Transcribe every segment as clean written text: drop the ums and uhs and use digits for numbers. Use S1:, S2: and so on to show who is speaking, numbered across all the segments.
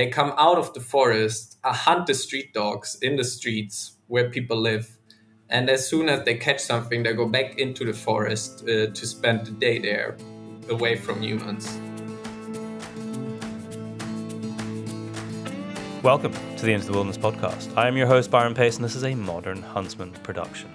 S1: they come out of the forest, hunt the street dogs in the streets where people live. And as soon as they catch something, they go back into the forest to spend the day there, away from humans.
S2: Welcome to the Into the Wilderness podcast. I am your host, Byron Pace, and this is a Modern Huntsman production.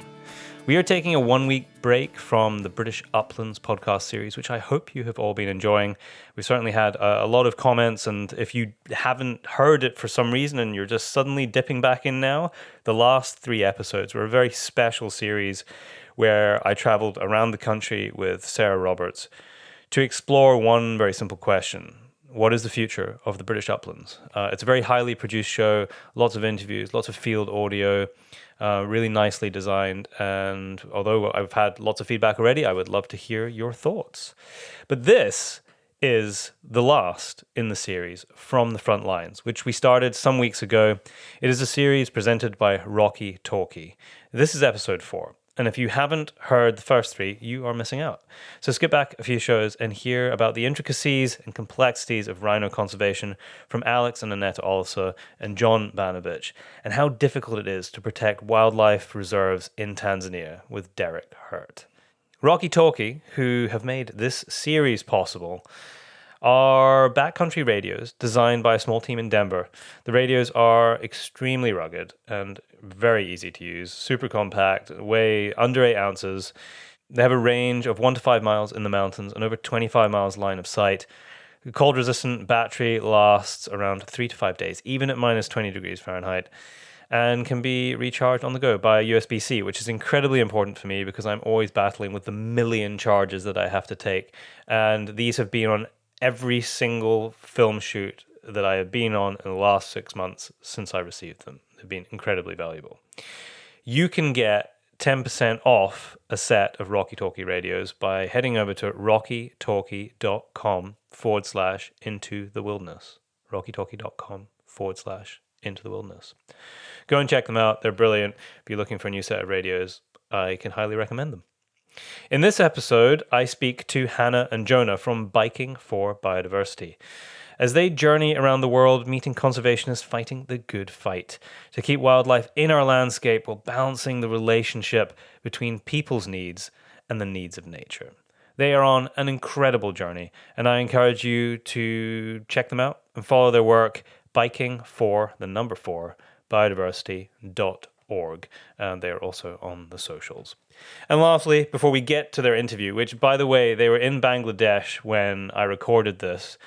S2: We are taking a 1-week break from the British Uplands podcast series, which I hope you have all been enjoying. We've certainly had a lot of comments, and if you haven't heard it for some reason and you're just suddenly dipping back in now, the last 3 episodes were a very special series where I traveled around the country with Sarah Roberts to explore one very simple question. What is the future of the British Uplands? It's a very highly produced show, lots of interviews, lots of field audio, really nicely designed. And although I've had lots of feedback already, I would love to hear your thoughts. But this is the last in the series, From the Frontlines, which we started some weeks ago. It is a series presented by Rocky Talkie. This is episode 4. And if you haven't heard the first 3, you are missing out. So skip back a few shows and hear about the intricacies and complexities of rhino conservation from Alex and Annette Olsa and John Banovich, and how difficult it is to protect wildlife reserves in Tanzania with Derek Hurt. Rocky Talkie, who have made this series possible, are backcountry radios designed by a small team in Denver. The radios are extremely rugged and very easy to use, super compact, weigh under 8 ounces. They have a range of 1 to 5 miles in the mountains and over 25 miles line of sight. The cold-resistant battery lasts around 3 to 5 days, even at minus 20 degrees Fahrenheit, and can be recharged on the go by USB-C, which is incredibly important for me because I'm always battling with the million charges that I have to take. And these have been on every single film shoot that I have been on in the last 6 months since I received them. They've been incredibly valuable. You can get 10% off a set of Rocky Talkie radios by heading over to rockytalkie.com/into the wilderness. rockytalkie.com/into the wilderness. Go and check them out. They're brilliant. If you're looking for a new set of radios, I can highly recommend them. In this episode, I speak to Hanna and Jonas from Biking for Biodiversity, as they journey around the world meeting conservationists fighting the good fight to keep wildlife in our landscape while balancing the relationship between people's needs and the needs of nature. They are on an incredible journey, and I encourage you to check them out and follow their work, biking for the number 4, biodiversity.org, and they are also on the socials. And lastly, before we get to their interview, which, by the way, they were in Bangladesh when I recorded this,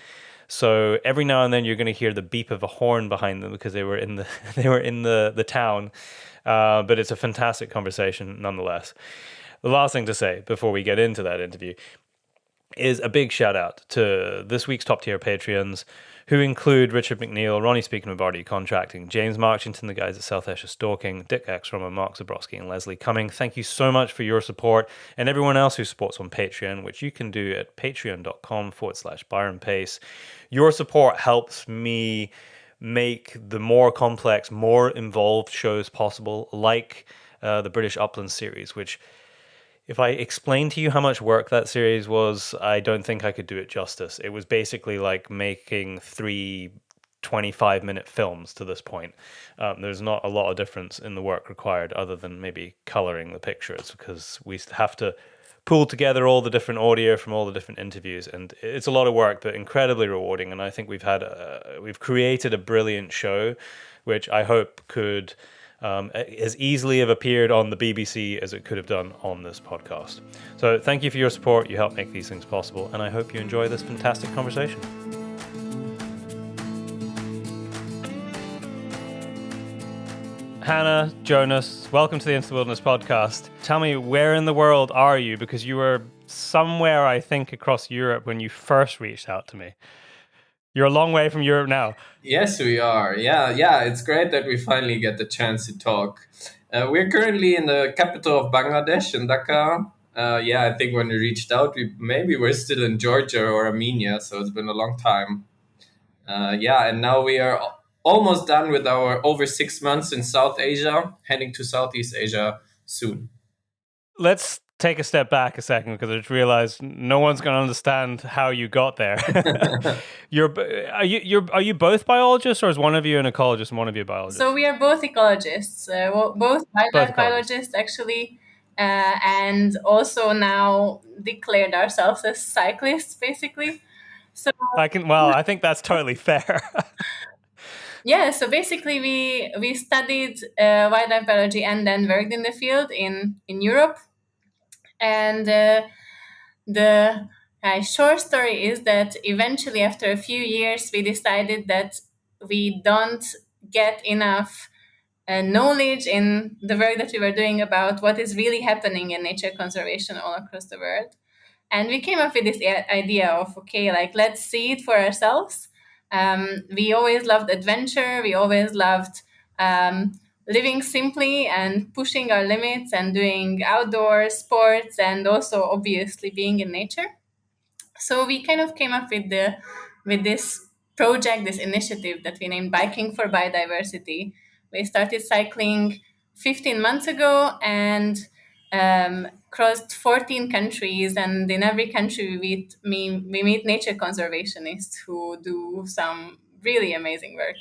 S2: so every now and then you're going to hear the beep of a horn behind them because they were in the town, but it's a fantastic conversation nonetheless. The last thing to say before we get into that interview is a big shout out to this week's top tier Patreons, who include Richard McNeil, Ronnie Speaking of RD Contracting, James Marchington, the guys at South Esher Stalking, Dick Ekstrom, Mark Zabrowski, and Leslie Cumming. Thank you so much for your support, and everyone else who supports on Patreon, which you can do at patreon.com/Byron Pace. Your support helps me make the more complex, more involved shows possible, like the British Uplands series, which, if I explained to you how much work that series was, I don't think I could do it justice. It was basically like making 3 25-minute films to this point. There's not a lot of difference in the work required other than maybe coloring the pictures, because we have to pull together all the different audio from all the different interviews, and it's a lot of work, but incredibly rewarding. And I think we've created a brilliant show, which I hope could as easily have appeared on the BBC as it could have done on this podcast. So thank you for your support. You help make these things possible, and I hope you enjoy this fantastic conversation. Hanna, Jonas, welcome to the Into the Wilderness podcast. Tell me, where in the world are you? Because you were somewhere, I think, across Europe when you first reached out to me. You're a long way from Europe now.
S1: Yes, we are. Yeah. It's great that we finally get the chance to talk. We're currently in the capital of Bangladesh, in Dhaka. I think when we reached out, we were still in Georgia or Armenia, so it's been a long time. And now we are almost done with our over 6 months in South Asia, heading to Southeast Asia soon.
S2: Let's take a step back a second because I just realized no one's going to understand how you got there. Are you both biologists, or is one of you an ecologist and one of you a
S3: So
S2: biologist?
S3: we are both ecologists, both
S2: Both
S3: wildlife
S2: ecologists.
S3: biologists actually, and also now declared ourselves as cyclists, basically. So
S2: I think that's totally fair.
S3: yeah, so basically we studied wildlife biology and then worked in the field in Europe, and the short story is that eventually, after a few years, we decided that we don't get enough knowledge in the work that we were doing about what is really happening in nature conservation all across the world. And we came up with this idea of, okay, like, let's see it for ourselves. We always loved adventure. We always loved living simply and pushing our limits and doing outdoor sports and also obviously being in nature. So we kind of came up with this project, this initiative that we named Biking for Biodiversity. We started cycling 15 months ago and crossed 14 countries. And in every country, we meet nature conservationists who do some really amazing work.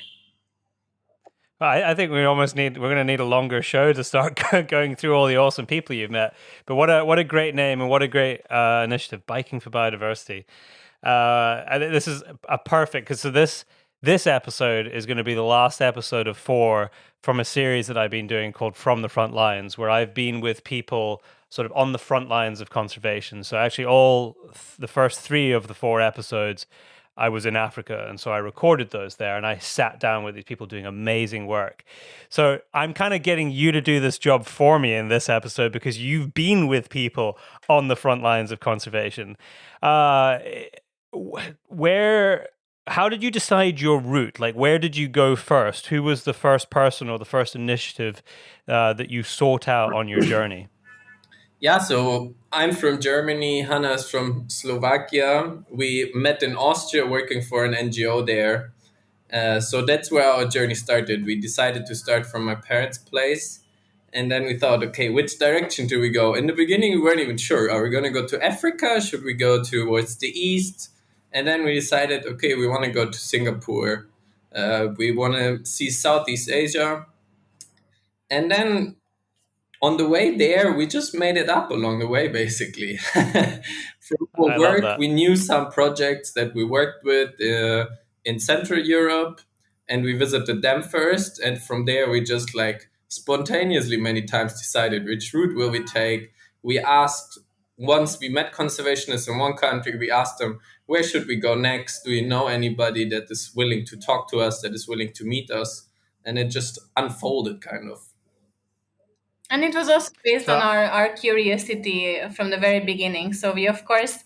S2: I think we're going to need a longer show to start going through all the awesome people you've met. But what a great name and what a great initiative, Biking for Biodiversity. I think this is a perfect because this episode is going to be the last episode of 4 from a series that I've been doing called From the Frontlines, where I've been with people sort of on the front lines of conservation. So actually, the first 3 of the 4 episodes I was in Africa, and so I recorded those there, and I sat down with these people doing amazing work. So I'm kind of getting you to do this job for me in this episode because you've been with people on the front lines of conservation. Uh, where How did you decide your route? Like, where did you go first? Who was the first person or the first initiative that you sought out on your journey?
S1: Yeah, so I'm from Germany. Hanna is from Slovakia. We met in Austria working for an NGO there. So that's where our journey started. We decided to start from my parents' place. And then we thought, okay, which direction do we go? In the beginning, we weren't even sure. Are we going to go to Africa? Should we go towards the east? And then we decided, okay, we want to go to Singapore. We want to see Southeast Asia. And then on the way there, we just made it up along the way, basically. From our
S2: I love
S1: work,
S2: that.
S1: we knew some projects that we worked with in Central Europe, and we visited them first. And from there, we just like spontaneously many times decided which route will we take. We asked, once we met conservationists in one country, we asked them, where should we go next? Do you know anybody that is willing to talk to us, that is willing to meet us? And it just unfolded kind of.
S3: And it was also based on
S2: So
S3: our curiosity from the very beginning. So we, of course,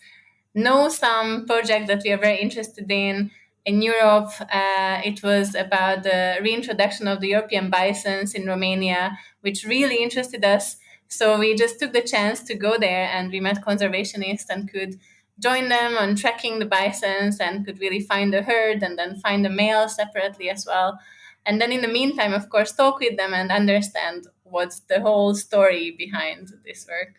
S3: know some projects that we are very interested in. In Europe, it was about the reintroduction of the European bisons in Romania, which really interested us. So we just took the chance to go there and we met conservationists and could join them on tracking the bisons and could really find the herd and then find the male separately as well. And then in the meantime, of course, talk with them and understand what's the whole story behind this work.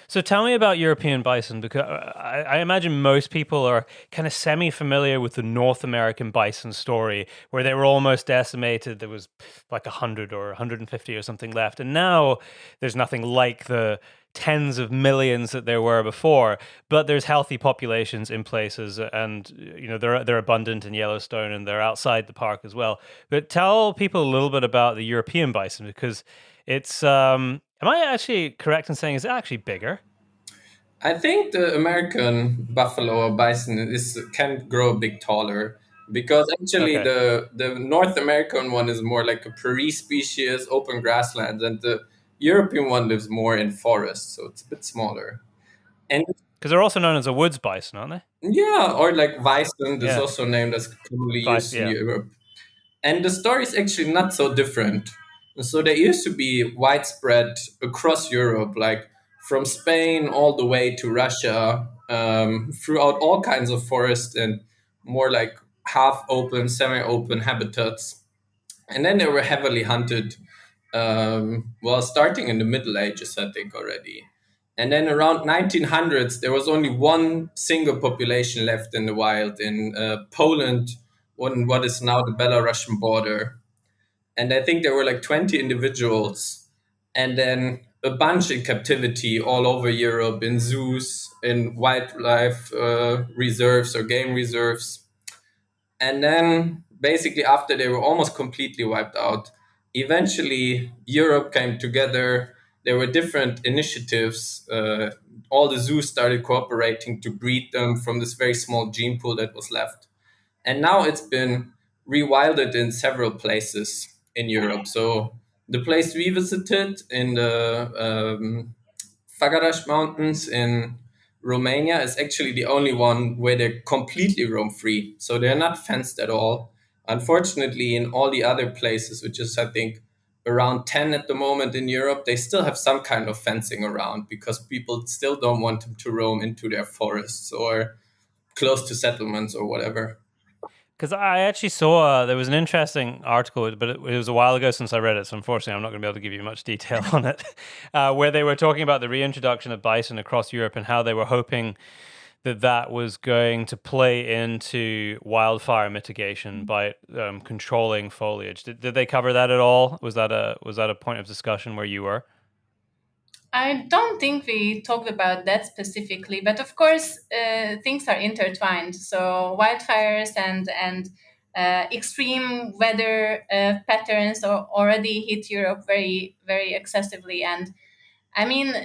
S2: So tell me about European bison, because I imagine most people are kind of semi-familiar with the North American bison story, where they were almost decimated. There was like 100 or 150 or something left, and now there's nothing like the tens of millions that there were before. But there's healthy populations in places, and they're abundant in Yellowstone, and they're outside the park as well. But tell people a little bit about the European bison, because it's am I actually correct in saying is it actually bigger?
S1: I think the American buffalo or bison is can grow a bit taller because actually
S2: Okay.
S1: the North American one is more like a prairie species, open grasslands, and the European one lives more in forests, so it's a bit smaller. And
S2: Because they're also known as a woods bison, aren't they?
S1: yeah, or like Weissen is
S2: Yeah.
S1: also named as commonly
S2: Vice,
S1: used in
S2: yeah.
S1: Europe. And the story is actually not so different. So there used to be widespread across Europe, like from Spain all the way to Russia, throughout all kinds of forests and more like half open, semi open habitats. And then they were heavily hunted well, starting in the Middle Ages, I think already. And then around 1900s, there was only one single population left in the wild in Poland, on what is now the Belarusian border. And I think there were like 20 individuals, and then a bunch in captivity all over Europe, in zoos, in wildlife reserves or game reserves. And then basically, after they were almost completely wiped out, eventually Europe came together. There were different initiatives. All the zoos started cooperating to breed them from this very small gene pool that was left. And now it's been rewilded in several places in Europe. So the place we visited in the Fagarash Mountains in Romania is actually the only one where they're completely roam free. So they're not fenced at all. Unfortunately, in all the other places, which is, I think, around 10 at the moment in Europe, they still have some kind of fencing around because people still don't want them to roam into their forests or close to settlements or whatever.
S2: Because I actually saw there was an interesting article, but it was a while ago since I read it, so unfortunately I'm not going to be able to give you much detail on it, where they were talking about the reintroduction of bison across Europe and how they were hoping that that was going to play into wildfire mitigation by controlling foliage. Did they cover that at all? Was that a point of discussion where you were?
S3: I don't think we talked about that specifically, but of course, things are intertwined. So wildfires and extreme weather patterns already hit Europe very very excessively, and I mean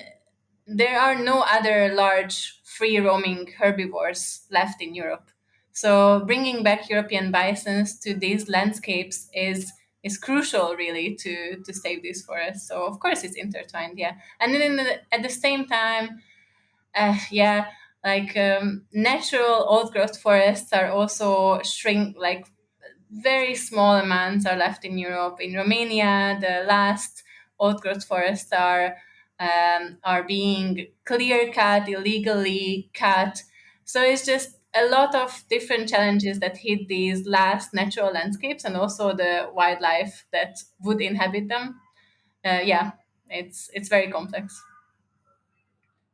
S3: there are no other large free roaming herbivores left in Europe. So bringing back European bisons to these landscapes is crucial, really, to save these forests. So of course it's intertwined, yeah. And then at the same time, yeah, like natural old growth forests are also shrink like very small amounts are left in Europe. In Romania, the last old growth forests are being clear cut, illegally cut. So it's just a lot of different challenges that hit these last natural landscapes and also the wildlife that would inhabit them. Yeah, it's very complex.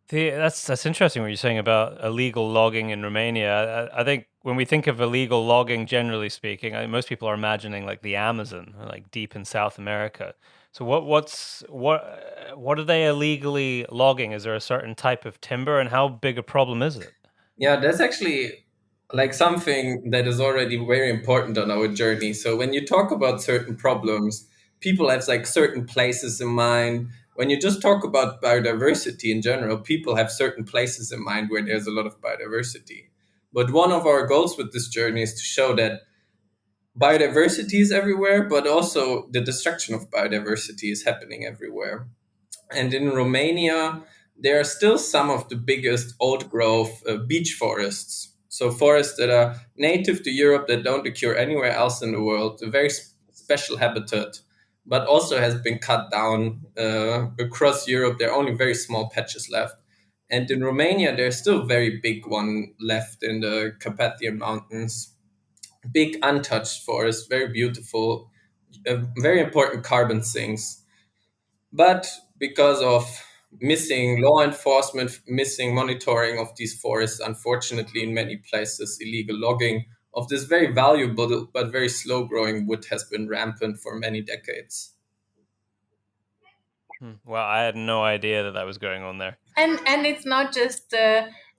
S2: That's interesting what you're saying about illegal logging in Romania. I think when we think of illegal logging, generally speaking, most people are imagining like the Amazon, or like deep in South America. So what are they illegally logging? Is there a certain type of timber, and how big a problem is it?
S1: Yeah, that's actually like something that is already very important on our journey. So when you talk about certain problems, people have like certain places in mind. When you just talk about biodiversity in general, people have certain places in mind where there's a lot of biodiversity. But one of our goals with this journey is to show that biodiversity is everywhere, but also the destruction of biodiversity is happening everywhere. And in Romania, there are still some of the biggest old growth beech forests. So, forests that are native to Europe that don't occur anywhere else in the world, a very special habitat, but also has been cut down across Europe. There are only very small patches left. And in Romania, there's still a very big one left in the Carpathian Mountains. Big untouched forest, very beautiful, very important carbon sinks, but because of missing law enforcement, missing monitoring of these forests, unfortunately, in many places, illegal logging of this very valuable but very slow growing wood has been rampant for many decades.
S2: Well, I had no idea that was going on there.
S3: And it's not just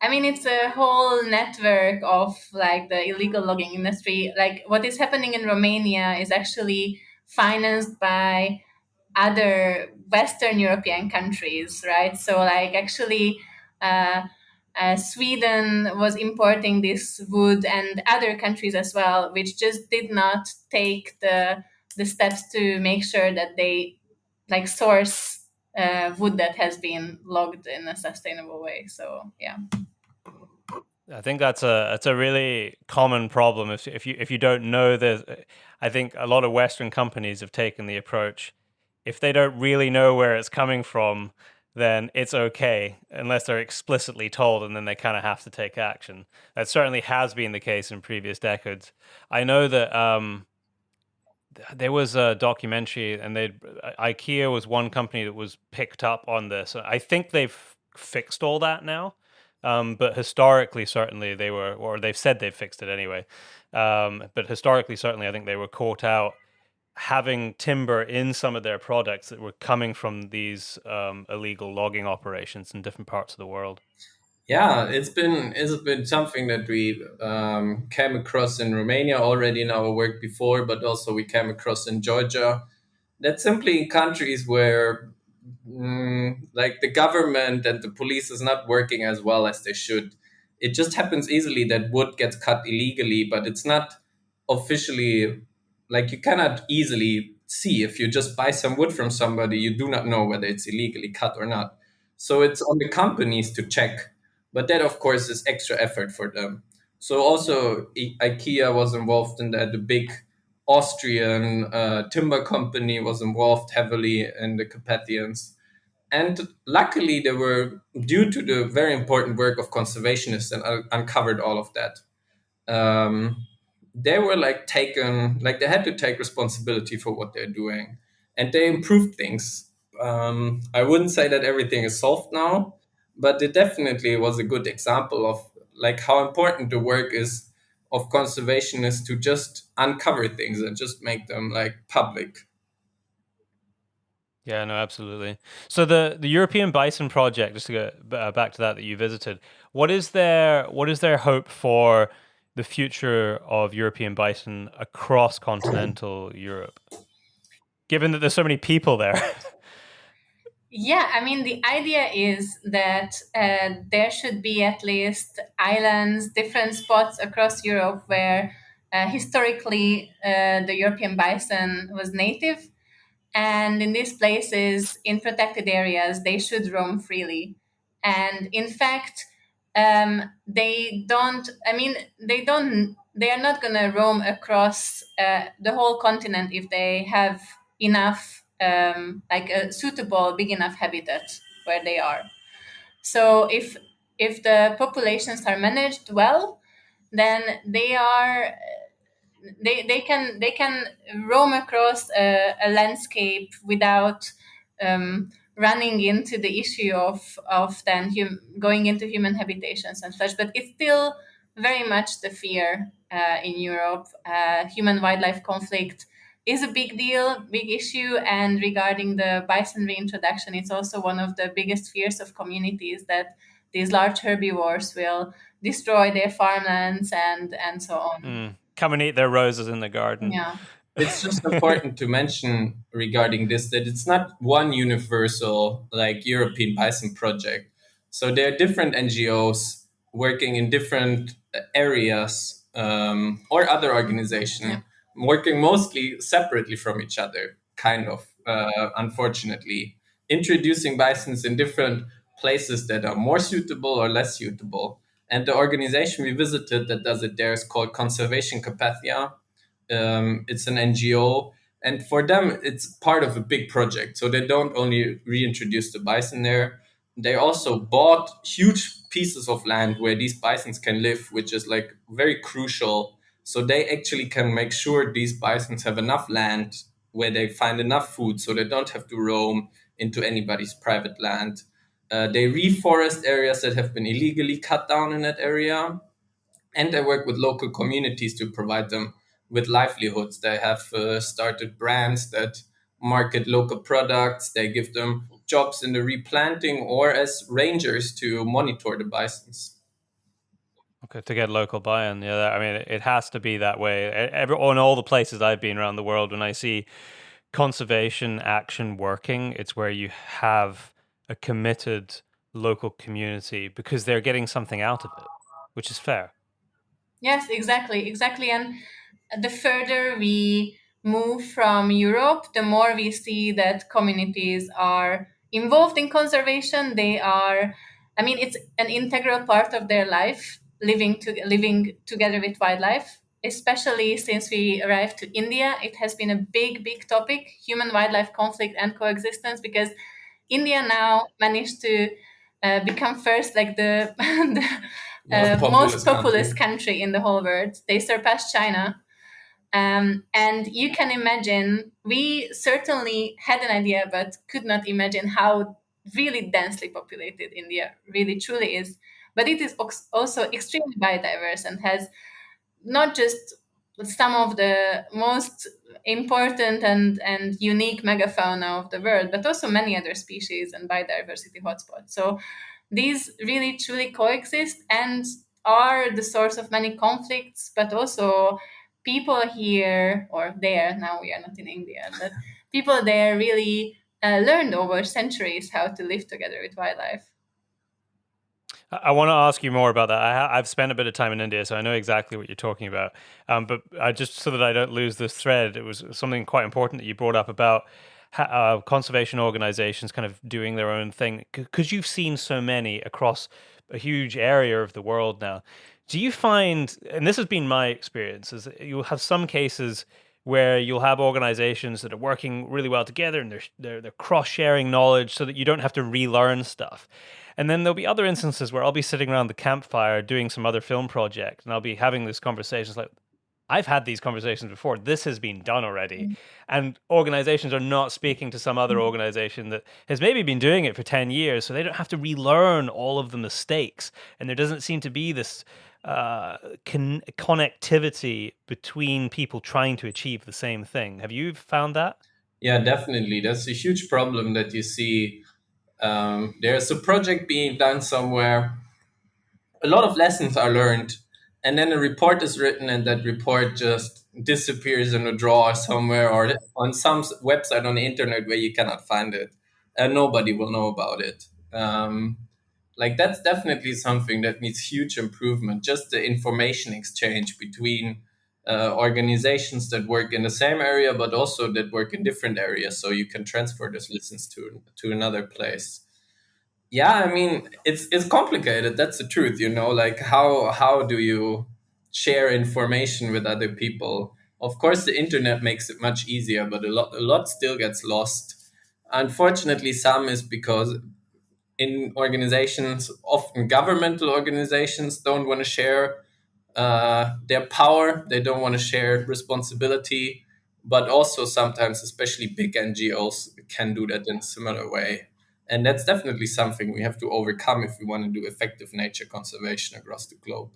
S3: I mean it's a whole network of like the illegal logging industry. Like what is happening in Romania is actually financed by other Western European countries, right? So like actually uh, Sweden was importing this wood and other countries as well, which just did not take the steps to make sure that they like source wood that has been logged in a sustainable way. So yeah.
S2: I think that's a really common problem. If you don't know that, I think a lot of Western companies have taken the approach. If they don't really know where it's coming from, then it's okay unless they're explicitly told, and then they kind of have to take action. That certainly has been the case in previous decades. I know that there was a documentary, and IKEA was one company that was picked up on this. I think they've fixed all that now, but historically, certainly they were, or they've said they've fixed it anyway. But historically, certainly, I think they were caught out having timber in some of their products that were coming from these illegal logging operations in different parts of the world.
S1: Yeah, it's been something that we came across in Romania already in our work before, but also we came across in Georgia. That simply in countries where like the government and the police is not working as well as they should. It just happens easily that wood gets cut illegally, but it's not officially, like, you cannot easily see. If you just buy some wood from somebody, you do not know whether it's illegally cut or not. So it's on the companies to check, but that of course is extra effort for them. So also IKEA was involved in that. The big Austrian timber company was involved heavily in the Carpathians. And luckily, they were, due to the very important work of conservationists, and uncovered all of that. They were like taken, like they had to take responsibility for what they're doing, and they improved things. I wouldn't say that everything is solved now, but it definitely was a good example of like how important the work is of conservationists to just uncover things and just make them like public.
S2: Yeah, no, absolutely. So the European Bison Project, just to go back to that you visited, what is their hope for the future of European bison across continental Europe? Given that there's so many people there.
S3: Yeah, I mean, the idea is that there should be at least islands, different spots across Europe where historically the European bison was native. And in these places, in protected areas, they should roam freely. And in fact, they are not going to roam across the whole continent if they have enough, like a suitable, big enough habitat where they are. So if the populations are managed well, then they can roam across a landscape without running into the issue of then going into human habitations and such. But it's still very much the fear in Europe. Human wildlife conflict is a big deal, big issue, and regarding the bison reintroduction, it's also one of the biggest fears of communities that these large herbivores will destroy their farmlands and so on.
S2: Come and eat their roses in the garden.
S3: Yeah.
S1: It's just important to mention regarding this that it's not one universal like European bison project. So there are different NGOs working in different areas, or other organizations
S3: Yeah.
S1: working mostly separately from each other, kind of, unfortunately, introducing bisons in different places that are more suitable or less suitable. And the organization we visited that does it there is called Conservation Carpathia. It's an NGO, and for them, it's part of a big project. So they don't only reintroduce the bison there; they also bought huge pieces of land where these bisons can live, which is like very crucial. So they actually can make sure these bisons have enough land where they find enough food, so they don't have to roam into anybody's private land. They reforest areas that have been illegally cut down in that area, and they work with local communities to provide them with livelihoods. They have started brands that market local products. They give them jobs in the replanting or as rangers to monitor the bisons.
S2: Okay, to get local buy-in. Yeah, I mean, it has to be that way. On all the places I've been around the world, when I see conservation action working, it's where you have a committed local community because they're getting something out of it, which is fair.
S3: Yes, exactly, exactly. And the further we move from Europe, the more we see that communities are involved in conservation. They are, I mean, it's an integral part of their life, living together with wildlife. Especially since we arrived to India, it has been a big, big topic: human wildlife conflict and coexistence. Because India now managed to become first, like the, the
S1: Most
S3: most
S1: populous
S3: populous
S1: country.
S3: country in the whole world. They surpassed China. And you can imagine, we certainly had an idea, but could not imagine how really densely populated India really truly is. But it is also extremely biodiverse and has not just some of the most important and unique megafauna of the world, but also many other species and biodiversity hotspots. So these really truly coexist and are the source of many conflicts, but also people here or there, now we are not in India, but people there really learned over centuries how to live together with wildlife.
S2: I want to ask you more about that. I've spent a bit of time in India, so I know exactly what you're talking about. But I just so that I don't lose this thread, it was something quite important that you brought up about conservation organizations kind of doing their own thing, because you've seen so many across a huge area of the world now. Do you find, and this has been my experience, is that you'll have some cases where you'll have organizations that are working really well together and they're cross sharing knowledge so that you don't have to relearn stuff. And then there'll be other instances where I'll be sitting around the campfire doing some other film project and I'll be having these conversations like, I've had these conversations before. This has been done already. And organizations are not speaking to some other organization that has maybe been doing it for 10 years. So they don't have to relearn all of the mistakes. And there doesn't seem to be this connectivity between people trying to achieve the same thing. Have you found that?
S1: Yeah, definitely. That's a huge problem that you see. There's a project being done somewhere, a lot of lessons are learned, and then a report is written, and that report just disappears in a drawer somewhere or on some website on the internet where you cannot find it, and nobody will know about it. Like that's definitely something that needs huge improvement. Just the information exchange between organizations that work in the same area, but also that work in different areas, so you can transfer those lessons to another place. Yeah, I mean, it's complicated. That's the truth, you know. Like how do you share information with other people? Of course, the internet makes it much easier, but a lot still gets lost. Unfortunately, some is because in organizations, often governmental organizations, don't want to share their power. They don't want to share responsibility, but also sometimes, especially big NGOs, can do that in a similar way. And that's definitely something we have to overcome if we want to do effective nature conservation across the globe.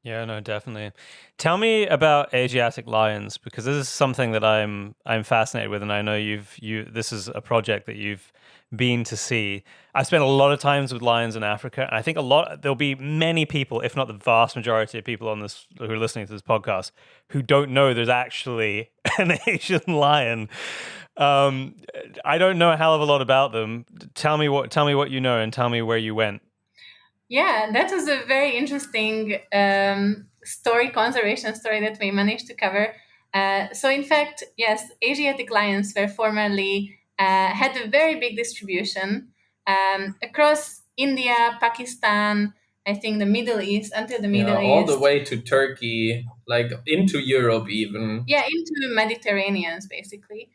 S2: Yeah, no, definitely. Tell me about Asiatic lions, because this is something that I'm fascinated with, and I know you this is a project that you've been to see. I've spent a lot of times with lions in Africa, and I think there'll be many people, if not the vast majority of people on this who are listening to this podcast, who don't know there's actually an Asian lion. Um, I don't know a hell of a lot about them. Tell me what you know, and tell me where you went.
S3: Yeah, that was a very interesting conservation story that we managed to cover. So, in fact, yes, Asiatic lions were formerly had a very big distribution across India, Pakistan, I think the Middle East, until the
S1: Yeah,
S3: Middle
S1: all the
S3: East.
S1: way to Turkey, like into Europe even.
S3: Yeah, into the Mediterraneans, basically.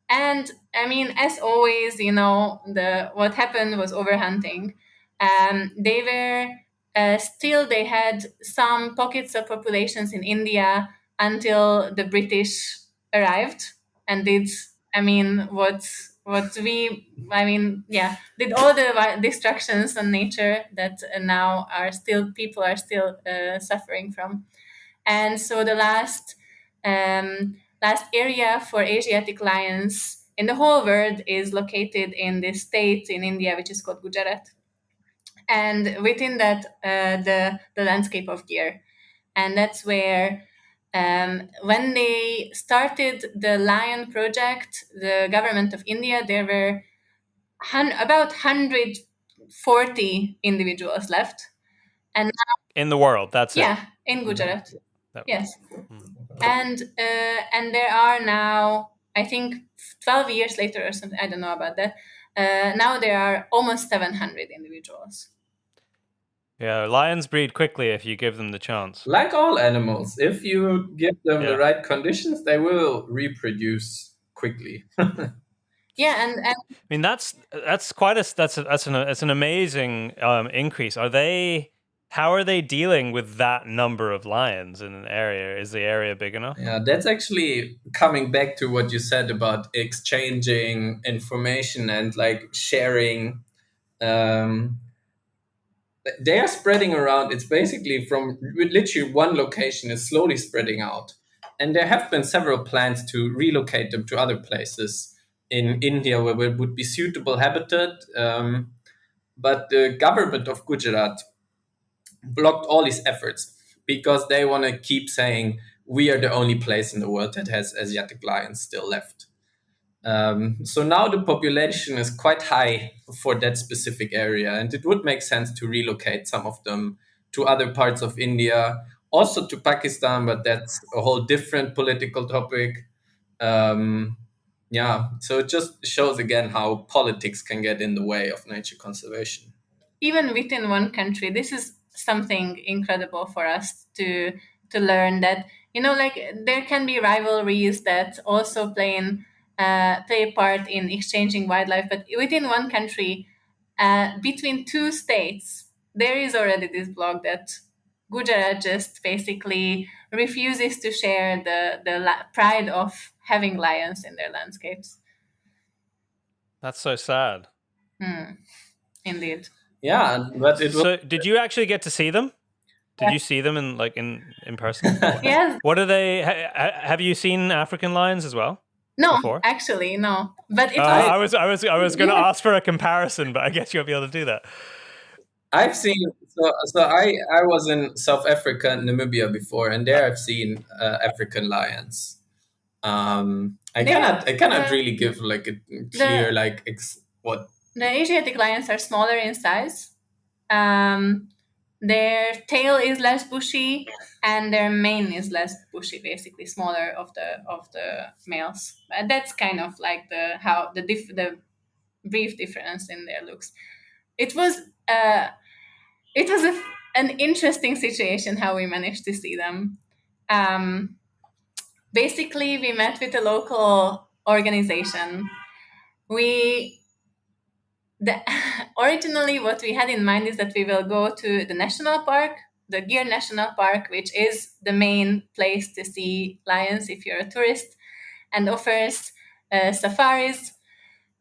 S3: And I mean, as always, the what happened was overhunting. They were still they had some pockets of populations in India until the British arrived and did. I mean, did all the destructions on nature that now are still people are still suffering from. And so the last area for Asiatic lions in the whole world is located in this state in India, which is called Gujarat. And within that, the landscape of Gir. And that's where, when they started the Lion project, the government of India, there were about 140 individuals left. And
S2: In the world, that's it.
S3: yeah, in Gujarat.
S2: That-
S3: Yes.
S2: mm.
S3: And there are now, I think, 12 years later or something, I don't know about that. Now there are almost 700 individuals.
S2: Yeah, lions breed quickly if you give them the chance.
S1: Like all animals, if you give them the
S2: Yeah.
S1: right conditions, they will reproduce quickly.
S3: Yeah, and
S2: I mean that's quite a that's an amazing increase. Are they How are they dealing with that number of lions in an area? Is the area big enough?
S1: Yeah, that's actually coming back to what you said about exchanging information and like sharing. Um, they are spreading around. It's basically from literally one location is slowly spreading out. And there have been several plans to relocate them to other places in India where it would be suitable habitat. But the government of Gujarat blocked all these efforts because they want to keep saying we are the only place in the world that has Asiatic lions still left. So now the population is quite high for that specific area, and it would make sense to relocate some of them to other parts of India, also to Pakistan, but that's a whole different political topic. Um, yeah, so it just shows again how politics can get in the way of nature conservation.
S3: Even within one country, this is something incredible for us to learn that, like, there can be rivalries that also play a part in exchanging wildlife, but within one country, between two states, there is already this block that Gujarat just basically refuses to share the pride of having lions in their landscapes.
S2: That's so sad.
S3: Indeed.
S1: Yeah, but it was.
S2: So, did you actually get to see them? Did you see them in person?
S3: Yes.
S2: What are they? Have you seen African lions as well?
S3: No,
S2: Before?
S3: actually, no. But it was.
S2: I was going to
S3: Yeah.
S2: ask for a comparison, but I guess you won't be able to do that.
S1: I've seen so I was in South Africa and Namibia before, and there I've seen African lions. I cannot really give like a clear like what.
S3: The Asiatic lions are smaller in size. Um, their tail is less bushy, and their mane is less bushy. Basically, smaller of the males. That's kind of like the brief difference in their looks. It was uh, it was an interesting situation how we managed to see them. Um, Basically, we met with a local organization. We the, Originally, what we had in mind is that we will go to the national park, the Gir National Park, which is the main place to see lions if you're a tourist, and offers safaris.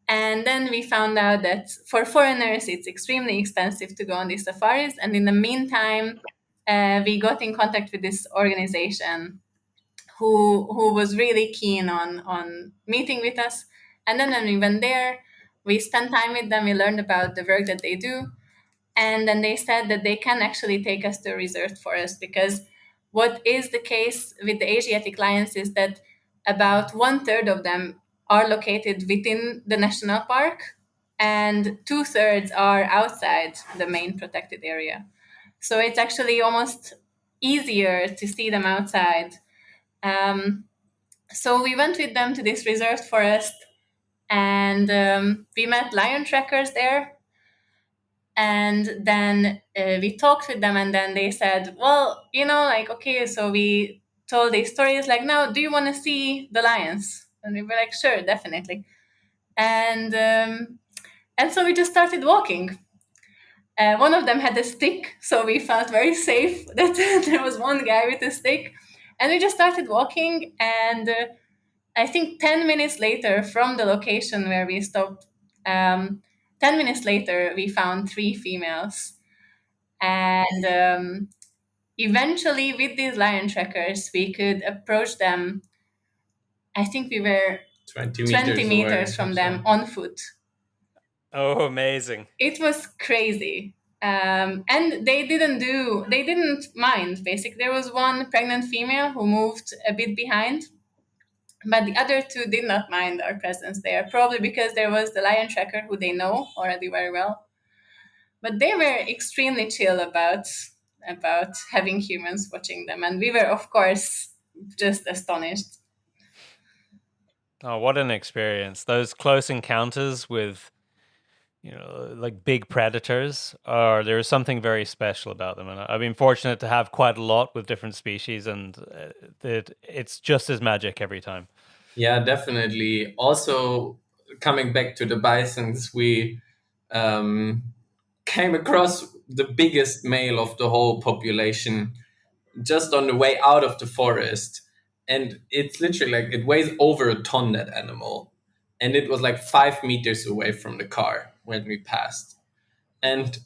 S3: And then we found out that for foreigners, it's extremely expensive to go on these safaris. And in the meantime, we got in contact with this organization who was really keen on meeting with us. And then when we went there, we spent time with them. We learned about the work that they do, and then they said that they can actually take us to a reserved forest, because what is the case with the Asiatic lions is that about one third of them are located within the national park, and two-thirds are outside the main protected area. So it's actually almost easier to see them outside. Um, so we went with them to this reserved forest, and we met lion trackers there. And then we talked with them, and then they said, well, like, okay, so we told these stories, like, now, do you want to see the lions? And we were like, sure, definitely. And so we just started walking. One of them had a stick, so we felt very safe that there was one guy with a stick. And we just started walking, and I think 10 minutes later, from the location where we stopped, 10 minutes later, we found three females. And eventually, with these lion trackers, we could approach them. I think we were 20 meters from them on foot.
S2: Oh, amazing.
S3: It was crazy. And they didn't mind, basically. There was one pregnant female who moved a bit behind, but the other two did not mind our presence there, probably because there was the lion tracker who they know already very well. But they were extremely chill about having humans watching them, and we were, of course, just astonished.
S2: Oh, what an experience. Those close encounters with, like big predators, there's something very special about them. And I've been fortunate to have quite a lot with different species, and it's just as magic every time.
S1: Yeah, definitely. Also, coming back to the bisons, we came across the biggest male of the whole population just on the way out of the forest. And it's literally like it weighs over a ton, that animal. And it was like 5 meters away from the car when we passed. And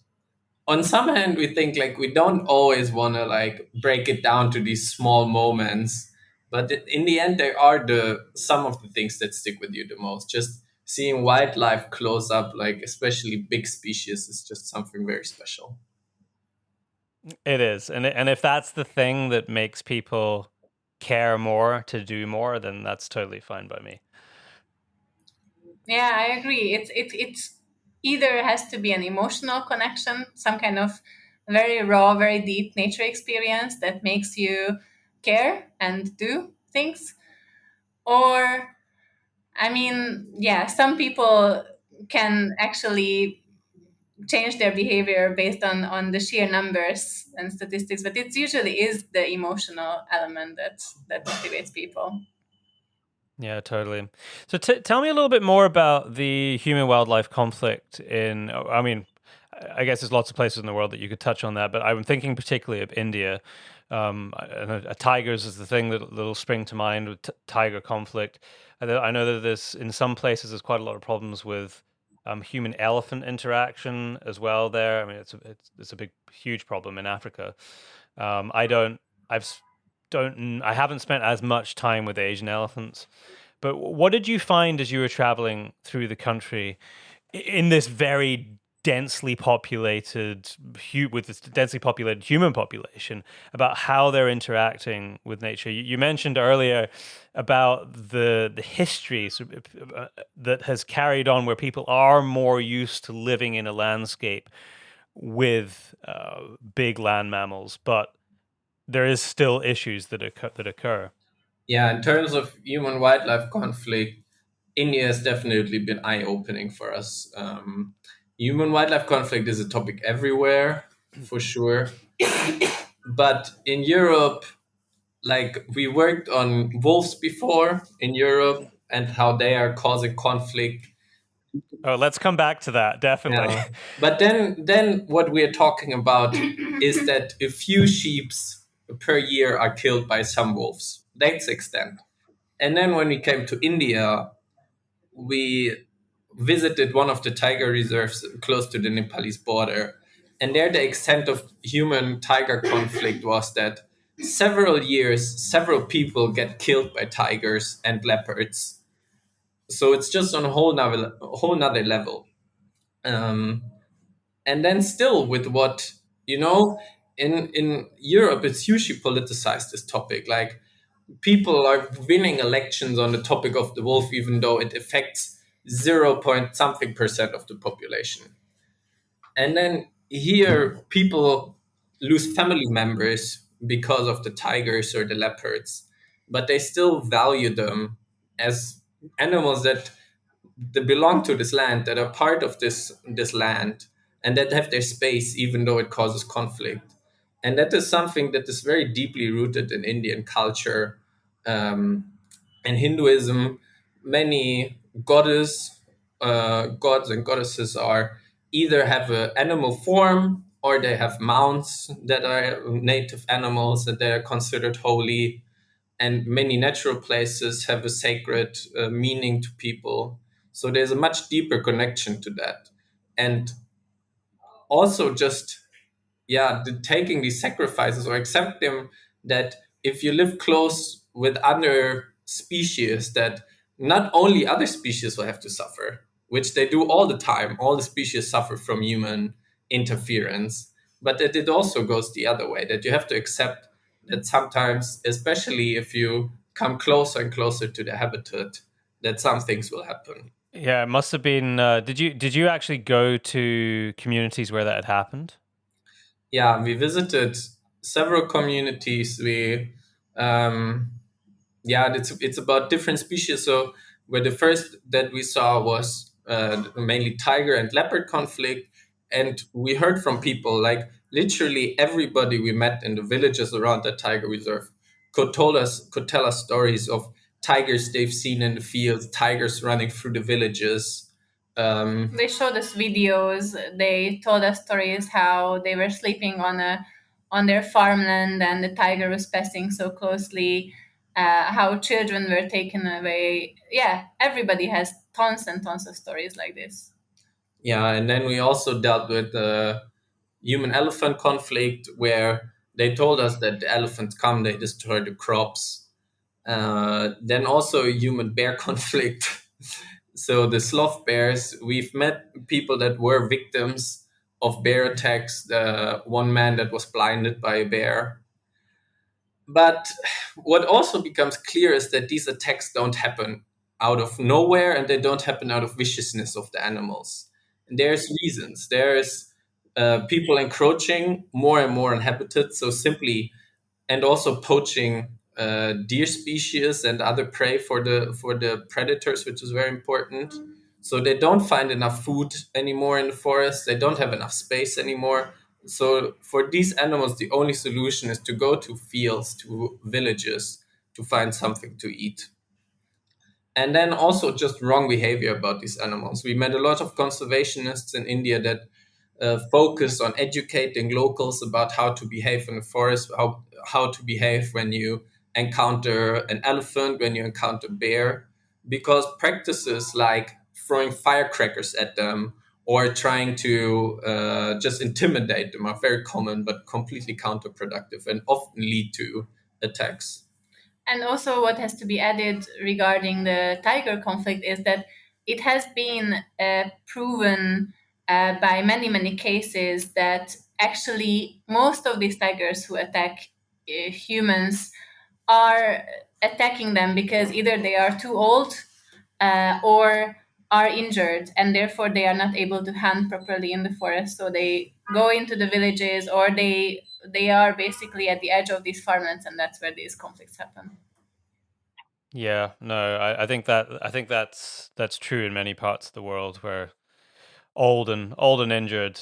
S1: on some hand, we think like we don't always want to like break it down to these small moments. But in the end, they are the some of the things that stick with you the most. Just seeing wildlife close up, like especially big species, is just something very special.
S2: It is, and if that's the thing that makes people care more to do more, then that's totally fine by me.
S3: Yeah, I agree. It's either has to be an emotional connection, some kind of very raw, very deep nature experience that makes you care and do things, or I mean, yeah, some people can actually change their behavior based on the sheer numbers and statistics, but it usually is the emotional element that motivates people.
S2: Yeah, totally. So tell me a little bit more about the human wildlife conflict in, I mean, I guess there's lots of places in the world that you could touch on that, but I'm thinking particularly of India. Tigers is the thing that'll spring to mind with tiger conflict. I know that there's, in some places, there's quite a lot of problems with human elephant interaction as well there. I mean, it's a big, huge problem in Africa. I don't, I've s- don't, I haven't spent as much time with Asian elephants. But what did you find as you were traveling through the country in this very densely populated, with this densely populated human population, about how they're interacting with nature? You mentioned earlier about the history that has carried on, where people are more used to living in a landscape with big land mammals, but there is still issues that occur.
S1: Yeah, in terms of human wildlife conflict, India has definitely been eye opening for us. Human wildlife conflict is a topic everywhere, for sure. But in Europe, like we worked on wolves before in Europe and how they are causing conflict.
S2: Oh, let's come back to that, definitely.
S1: Yeah. But then what we're talking about is that a few sheeps per year are killed by some wolves. That's extent. And then when we came to India, we visited one of the tiger reserves close to the Nepalese border. And there, the extent of human tiger conflict was that several years, several people get killed by tigers and leopards. So it's just on a whole nother level. Um, and then still with what, you know, in Europe, it's hugely politicized, this topic. Like people are winning elections on the topic of the wolf, even though it affects 0 point something percent of the population. And then here, people lose family members because of the tigers or the leopards, but they still value them as animals that belong to this land, that are part of this land, and that have their space, even though it causes conflict. And that is something that is very deeply rooted in Indian culture. In Hinduism, many gods and goddesses are either have an animal form or they have mounts that are native animals that they are considered holy. And many natural places have a sacred meaning to people. So there's a much deeper connection to that. And also just taking these sacrifices or accept them, that if you live close with other species, that not only other species will have to suffer, which they do all the time, all the species suffer from human interference, but that it also goes the other way, that you have to accept that sometimes, especially if you come closer and closer to the habitat, that some things will happen.
S2: Yeah, it must have been. Did you actually go to communities where that had happened?
S1: Yeah, we visited several communities. Um, it's about different species. So where the first that we saw was mainly tiger and leopard conflict, and we heard from people, like literally everybody we met in the villages around that tiger reserve could tell us stories of tigers they've seen in the fields, tigers running through the villages.
S3: They showed us videos. They told us stories how they were sleeping on their farmland and the tiger was passing so closely. How children were taken away. Yeah, everybody has tons and tons of stories like this.
S1: Yeah, and then we also dealt with the human elephant conflict, where they told us that the elephants come, they destroy the crops. Then also human bear conflict. So the sloth bears, we've met people that were victims of bear attacks. The one man that was blinded by a bear. But what also becomes clear is that these attacks don't happen out of nowhere, and they don't happen out of viciousness of the animals. And there's reasons. There's people encroaching more and more on habitats, so simply, and also poaching deer species and other prey for the predators, which is very important. So they don't find enough food anymore in the forest. They don't have enough space anymore. So for these animals, the only solution is to go to fields, to villages, to find something to eat. And then also just wrong behavior about these animals. We met a lot of conservationists in India that focus on educating locals about how to behave in the forest, how to behave when you encounter an elephant, when you encounter bear, because practices like throwing firecrackers at them or trying to just intimidate them are very common but completely counterproductive and often lead to attacks.
S3: And also, what has to be added regarding the tiger conflict is that it has been proven by many, many cases that actually most of these tigers who attack humans are attacking them because either they are too old or are injured, and therefore they are not able to hunt properly in the forest. So they go into the villages, or they are basically at the edge of these farmlands, and that's where these conflicts happen.
S2: Yeah, no, I think that's true in many parts of the world where old and injured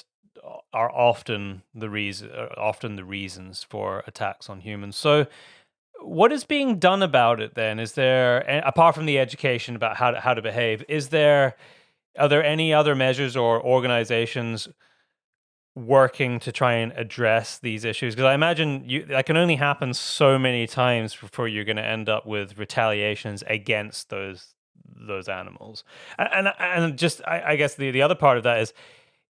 S2: are often the reasons for attacks on humans. So what is being done about it then? Is there, apart from the education about how to behave, are there any other measures or organizations working to try and address these issues? Because I imagine that can only happen so many times before you're going to end up with retaliations against those animals. And just I guess the other part of that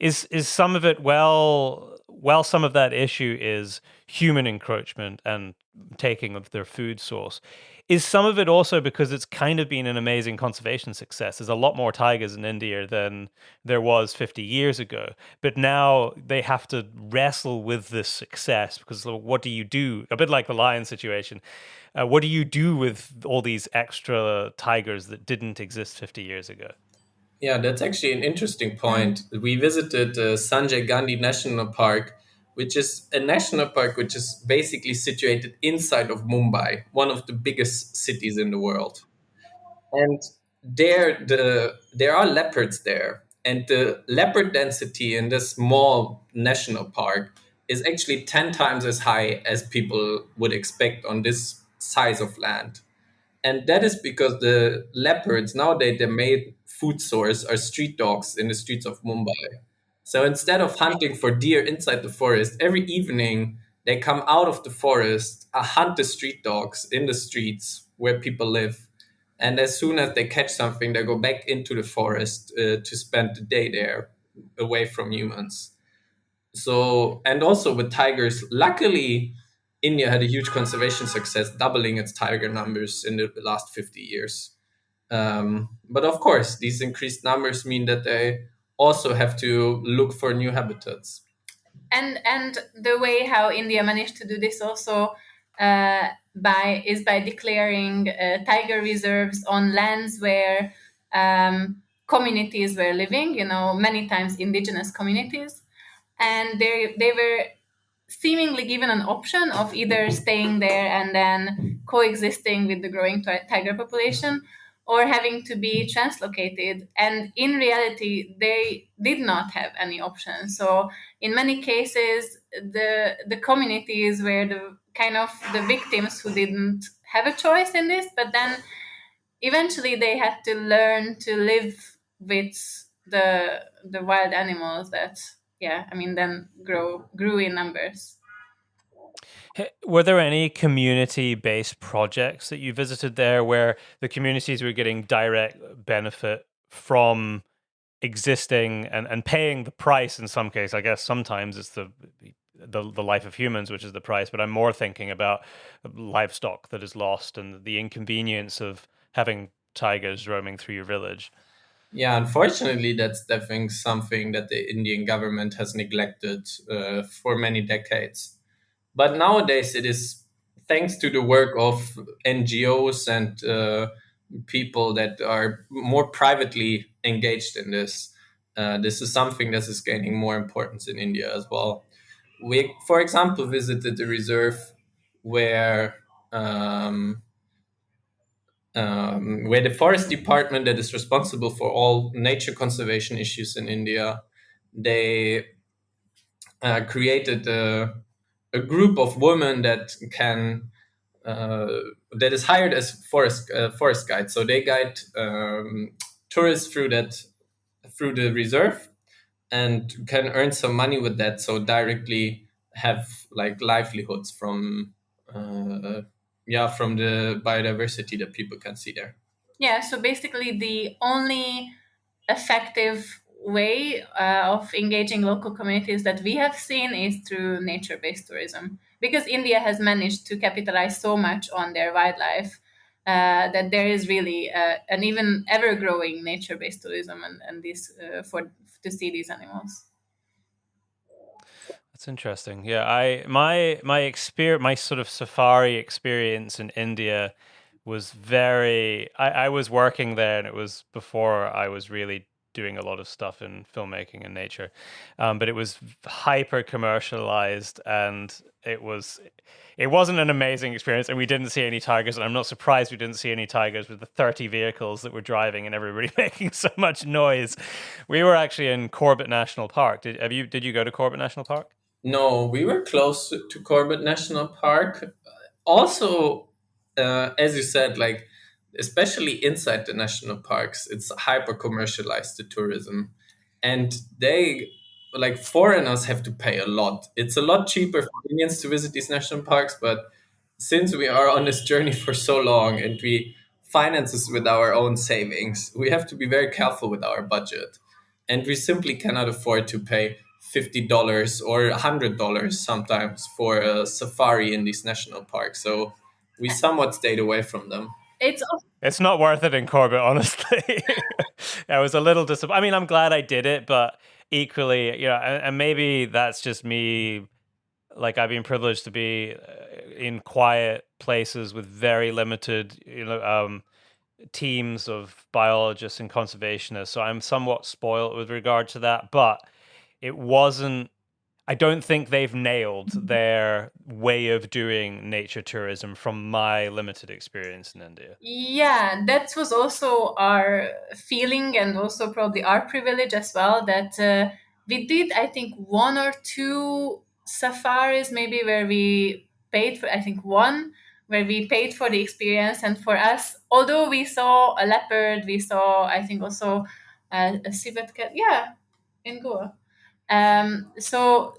S2: is some of it, some of that issue is human encroachment and taking of their food source, is some of it also because it's kind of been an amazing conservation success. There's a lot more tigers in India than there was 50 years ago, but now they have to wrestle with this success because what do you do? A bit like the lion situation. What do you do with all these extra tigers that didn't exist 50 years ago?
S1: Yeah, that's actually an interesting point. We visited Sanjay Gandhi National Park, which is a national park which is basically situated inside of Mumbai, one of the biggest cities in the world. And there are leopards there, and the leopard density in this small national park is actually 10 times as high as people would expect on this size of land. And that is because the leopards nowadays, their main food source are street dogs in the streets of Mumbai. So instead of hunting for deer inside the forest, every evening they come out of the forest, hunt the street dogs in the streets where people live. And as soon as they catch something, they go back into the forest to spend the day there away from humans. So, and also with tigers, luckily, India had a huge conservation success, doubling its tiger numbers in the last 50 years. But of course, these increased numbers mean that they also have to look for new habitats.
S3: And the way how India managed to do this also by declaring tiger reserves on lands where communities were living. You know, many times indigenous communities, and they were seemingly given an option of either staying there and then coexisting with the growing tiger population, or having to be translocated. And in reality, they did not have any option. So in many cases, the communities were the kind of the victims who didn't have a choice in this, but then eventually they had to learn to live with the wild animals that, yeah, I mean, then grew in numbers.
S2: Were there any community-based projects that you visited there where the communities were getting direct benefit from existing and paying the price in some case? I guess sometimes it's the life of humans, which is the price, but I'm more thinking about livestock that is lost and the inconvenience of having tigers roaming through your village.
S1: Yeah, unfortunately, that's definitely something that the Indian government has neglected for many decades. But nowadays, it is thanks to the work of NGOs and people that are more privately engaged in this. This is something that is gaining more importance in India as well. We, for example, visited a reserve where where the forest department that is responsible for all nature conservation issues in India, they created a group of women that can uh, that is hired as forest guides. So they guide tourists through the reserve and can earn some money with that. So directly have like livelihoods from from the biodiversity that people can see there.
S3: Yeah, so basically the only effective way of engaging local communities that we have seen is through nature-based tourism, because India has managed to capitalize so much on their wildlife that there is really an even ever-growing nature-based tourism, and this for to see these animals.
S2: That's interesting. Yeah, my experience, my sort of safari experience in India was very. I was working there, and it was before I was really doing a lot of stuff in filmmaking and nature, but it was hyper commercialized, and it wasn't an amazing experience, and we didn't see any tigers, and I'm not surprised we didn't see any tigers with the 30 vehicles that were driving and everybody making so much noise. We were actually in Corbett National Park. Did you go to Corbett National Park?
S1: No, we were close to Corbett National Park. Also, as you said, like especially inside the national parks, it's hyper commercialized the tourism, and they like foreigners have to pay a lot. It's a lot cheaper for Indians to visit these national parks, but since we are on this journey for so long and we finance this with our own savings, we have to be very careful with our budget. And we simply cannot afford to pay $50 or $100 sometimes for a safari in these national parks. So we somewhat stayed away from them.
S3: It's
S2: It's not worth it in Corbett, honestly. I was a little disappointed. I mean, I'm glad I did it, but equally, and maybe that's just me. Like, I've been privileged to be in quiet places with very limited, teams of biologists and conservationists. So I'm somewhat spoiled with regard to that, but it wasn't. I don't think they've nailed their way of doing nature tourism from my limited experience in India.
S3: Yeah, that was also our feeling, and also probably our privilege as well, that we did, I think, one or two safaris, maybe, where we paid for, I think one, where we paid for the experience. And for us, although we saw a leopard, we saw, I think, also a civet cat, yeah, in Goa. So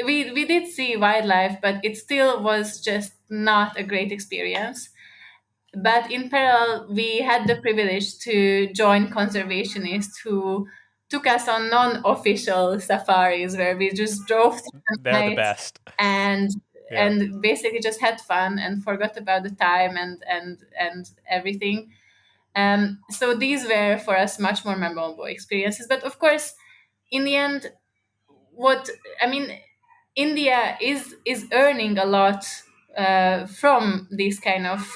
S3: we did see wildlife, but it still was just not a great experience. But in parallel, we had the privilege to join conservationists who took us on non-official safaris where we just drove through the
S2: They're the
S3: night
S2: best.
S3: and
S2: Yeah.
S3: and basically just had fun and forgot about the time and everything. So these were for us much more memorable experiences. But of course, in the end, what I mean, India is earning a lot from this kind of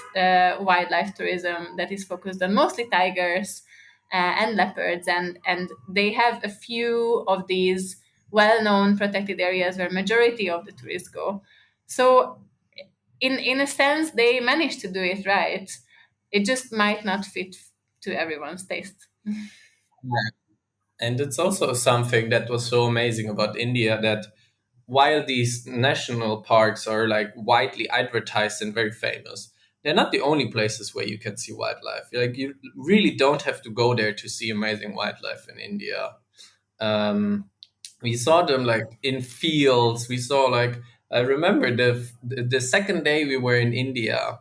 S3: wildlife tourism that is focused on mostly tigers and leopards, and they have a few of these well-known protected areas where majority of the tourists go. So, in a sense, they managed to do it right. It just might not fit to everyone's taste.
S1: Yeah. And it's also something that was so amazing about India that while these national parks are like widely advertised and very famous, they're not the only places where you can see wildlife. Like, you really don't have to go there to see amazing wildlife in India. um, we saw them like in fields. We saw like, I remember the second day we were in India,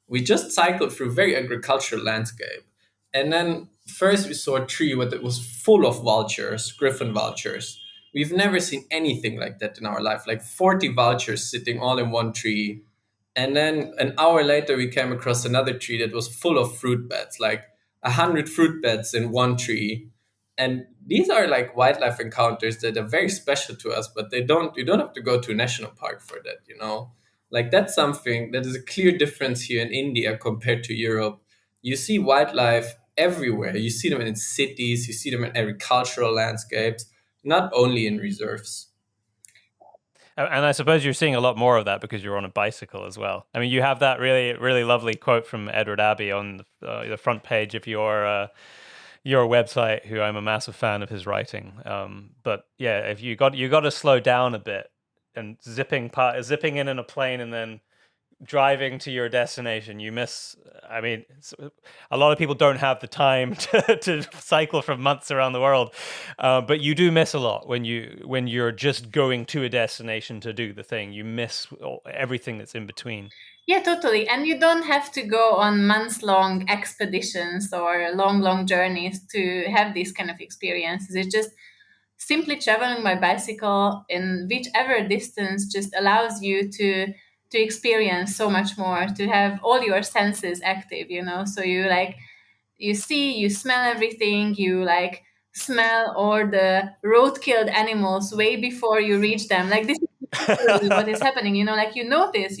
S1: we just cycled through very agricultural landscape, and then first we saw a tree with it was full of vultures, griffin vultures. We've never seen anything like that in our life, like 40 vultures sitting all in one tree. And then an hour later, we came across another tree that was full of fruit beds, like 100 fruit beds in one tree. And these are like wildlife encounters that are very special to us, but you don't have to go to a national park for that, you know? Like, that's something that is a clear difference here in India compared to Europe. You see wildlife everywhere. You see them in cities, you see them in agricultural landscapes, not only in reserves.
S2: And I suppose you're seeing a lot more of that because you're on a bicycle as well. I mean, you have that really, really lovely quote from Edward Abbey on the front page of your website, who I'm a massive fan of his writing. But yeah, if you got to slow down a bit, and zipping in a plane and then driving to your destination, you miss. I mean, a lot of people don't have the time to cycle for months around the world, but you do miss a lot when you're just going to a destination to do the thing. You miss everything that's in between.
S3: Yeah, totally. And you don't have to go on months long expeditions or long journeys to have these kind of experiences. It's just simply traveling by bicycle in whichever distance just allows you to experience so much more, to have all your senses active, you know. So you like, you see, you smell everything, you like smell all the road killed animals way before you reach them. Like, this is literally what is happening, you know. Like, you notice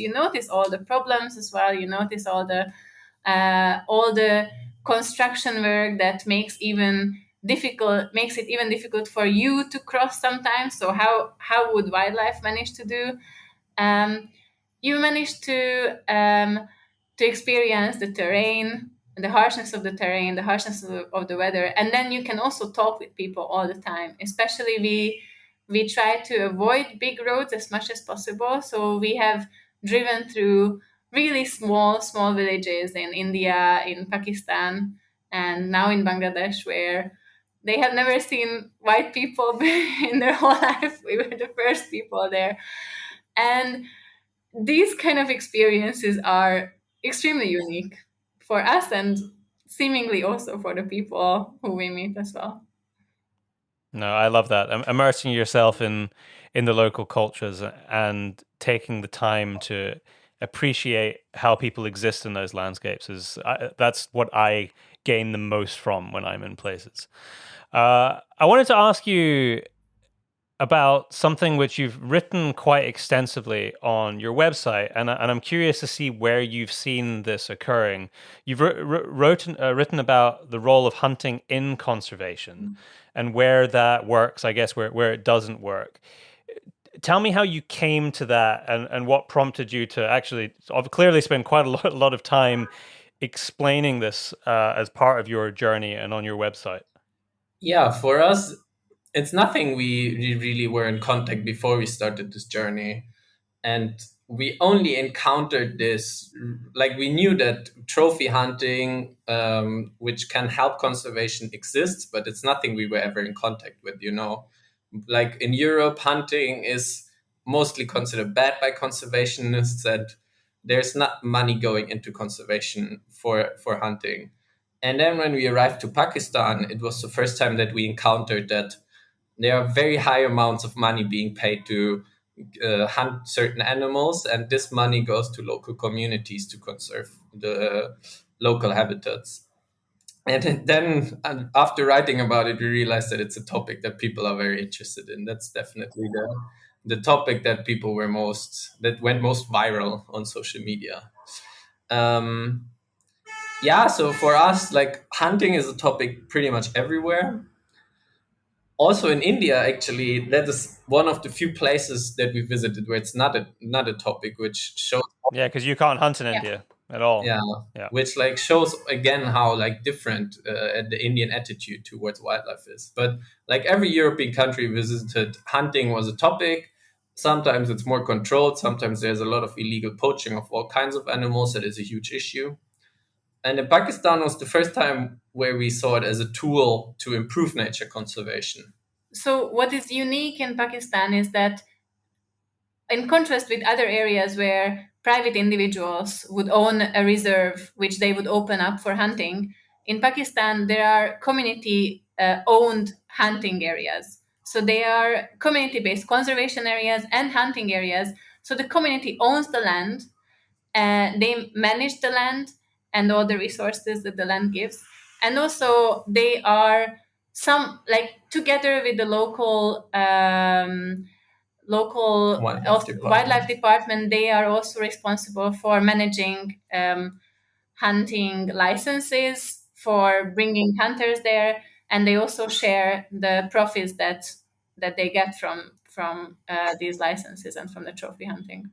S3: all the problems as well, you notice all the construction work that makes it even difficult for you to cross sometimes. So how would wildlife manage to do? um, you manage to experience the terrain, the harshness of the terrain, the harshness of the weather, and then you can also talk with people all the time. Especially we try to avoid big roads as much as possible, so we have driven through really small villages in India, in Pakistan, and now in Bangladesh, where they have never seen white people in their whole life. We were the first people there. And these kind of experiences are extremely unique for us, and seemingly also for the people who we meet as well.
S2: No, I love that. Immersing yourself in the local cultures and taking the time to appreciate how people exist in those landscapes that's what I gain the most from when I'm in places. I wanted to ask you about something which you've written quite extensively on your website, and I'm curious to see where you've seen this occurring. You've written about the role of hunting in conservation and where that works, I guess, where it doesn't work. Tell me how you came to that, and what prompted you to actually clearly spend quite a lot of time explaining this as part of your journey and on your website.
S1: Yeah, for us, it's nothing we really were in contact before we started this journey. And we only encountered this, like, we knew that trophy hunting, which can help conservation, exists, but it's nothing we were ever in contact with, you know. Like, in Europe, hunting is mostly considered bad by conservationists, and there's not money going into conservation for hunting. And then when we arrived to Pakistan, it was the first time that we encountered that there are very high amounts of money being paid to hunt certain animals, and this money goes to local communities to conserve the local habitats. And then, after writing about it, we realized that it's a topic that people are very interested in. That's definitely the topic that that went most viral on social media. Um, yeah, so for us, like, hunting is a topic pretty much everywhere. Also in India, actually, that is one of the few places that we visited where it's not a topic, which shows,
S2: Yeah, because you can't hunt in
S3: Yeah.
S2: India at all.
S1: yeah,
S2: Yeah.
S1: which like shows again how like different the Indian attitude towards wildlife is. But like every European country visited, hunting was a topic. Sometimes it's more controlled. Sometimes there's a lot of illegal poaching of all kinds of animals. That is a huge issue. And in Pakistan was the first time where we saw it as a tool to improve nature conservation.
S3: So what is unique in Pakistan is that, in contrast with other areas where private individuals would own a reserve which they would open up for hunting, in Pakistan there are community owned hunting areas. So they are community based conservation areas and hunting areas. So the community owns the land, they manage the land and all the resources that the land gives. And also they are some, like, together with the local
S1: Wildlife department.
S3: wildlife department, they are also responsible for managing hunting licenses, for bringing hunters there, and they also share the profits that they get from these licenses and from the trophy hunting.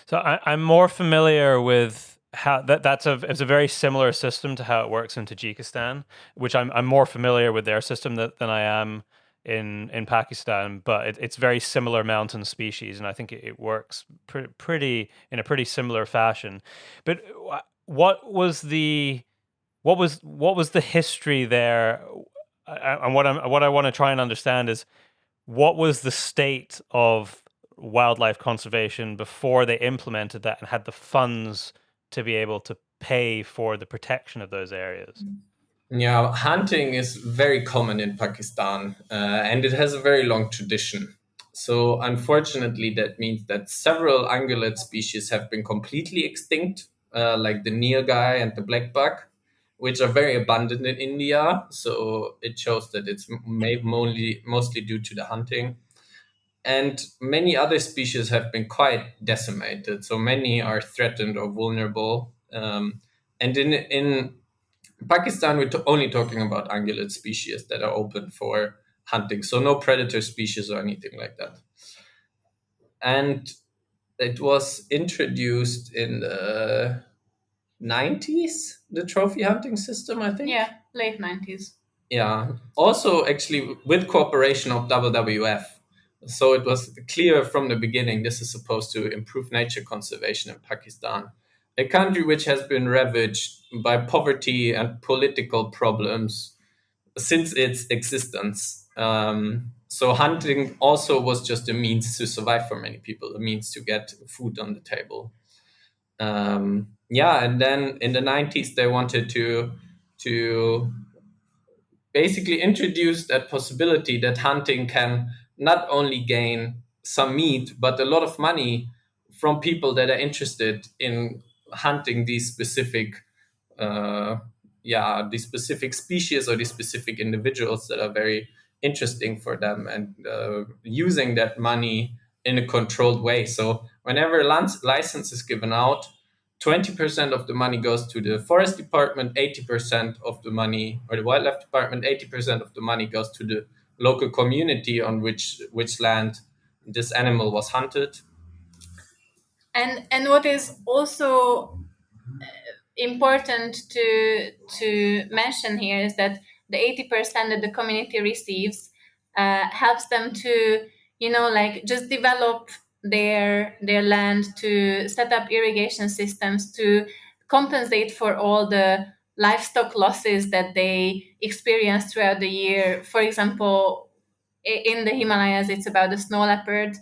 S2: So I'm more familiar with how it's a very similar system to how it works in Tajikistan, which I'm more familiar with their system than I am in Pakistan. But it's very similar mountain species, and I think it works pretty in a pretty similar fashion. But what was the history there? And what I want to try and understand is, what was the state of wildlife conservation before they implemented that and had the funds to be able to pay for the protection of those areas?
S1: Yeah, hunting is very common in Pakistan, and it has a very long tradition. So, unfortunately, that means that several ungulate species have been completely extinct, like the nilgai and the black buck, which are very abundant in India. So, it shows that it's mostly due to the hunting. And many other species have been quite decimated. So, many are threatened or vulnerable. And in Pakistan, we're only talking about ungulate species that are open for hunting, so no predator species or anything like that. And it was introduced in the 90s, the trophy hunting system, I think.
S3: Yeah, late 90s.
S1: Yeah, also actually with cooperation of WWF. So it was clear from the beginning this is supposed to improve nature conservation in Pakistan, a country which has been ravaged by poverty and political problems since its existence. So hunting also was just a means to survive for many people, a means to get food on the table. Yeah, and then in the 90s they wanted to basically introduce that possibility that hunting can not only gain some meat but a lot of money from people that are interested in hunting these specific uh, these specific species or these specific individuals that are very interesting for them, and using that money in a controlled way. So whenever license is given out, 20% of the money goes to the forest department, 80% of the money, or the wildlife department, 80% of the money goes to the local community on which land this animal was hunted.
S3: And what is also important to mention here is that the 80% that the community receives helps them to, like, just develop their land, to set up irrigation systems, to compensate for all the livestock losses that they experience throughout the year. For example, in the Himalayas, it's about the snow leopard.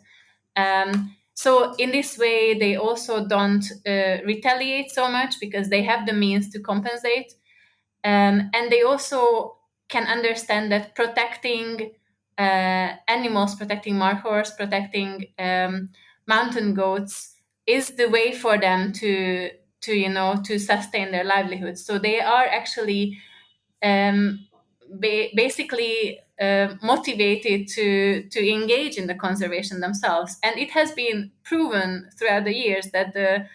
S3: So in this way, they also don't retaliate so much because they have the means to compensate, and they also can understand that protecting animals, protecting markhors, protecting mountain goats is the way for them to sustain their livelihoods. So they are actually um, basically motivated to engage in the conservation themselves. And it has been proven throughout the years that the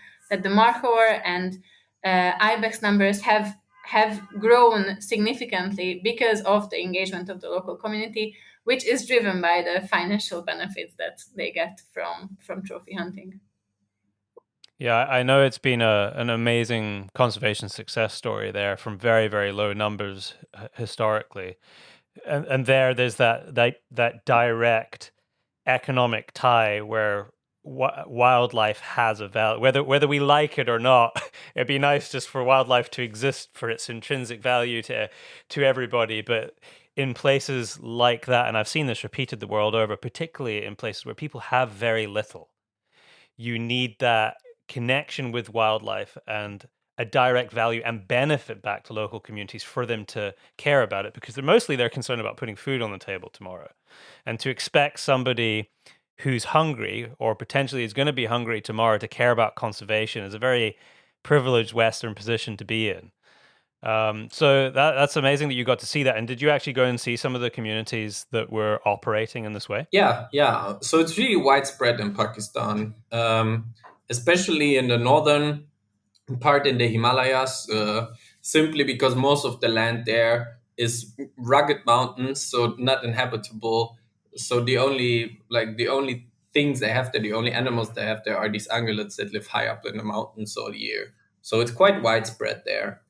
S3: markhor and ibex numbers have grown significantly because of the engagement of the local community, which is driven by the financial benefits that they get from trophy hunting.
S2: Yeah, I know it's been an amazing conservation success story there, from very, very low numbers historically. And there's that direct economic tie where wildlife has a value, whether we like it or not. It'd be nice just for wildlife to exist for its intrinsic value to everybody, but in places like that, and I've seen this repeated the world over, particularly in places where people have very little, you need that connection with wildlife and a direct value and benefit back to local communities for them to care about it, because they're concerned about putting food on the table tomorrow. And to expect somebody who's hungry or potentially is going to be hungry tomorrow to care about conservation is a very privileged Western position to be in. So that's amazing that you got to see that. And did you actually go and see some of the communities that were operating in this way?
S1: Yeah. So it's really widespread in Pakistan, especially in the northern part in the Himalayas, simply because most of the land there is rugged mountains, so not inhabitable. So the only things they have there, the only animals they have there are these ungulates that live high up in the mountains all year. So it's quite widespread there,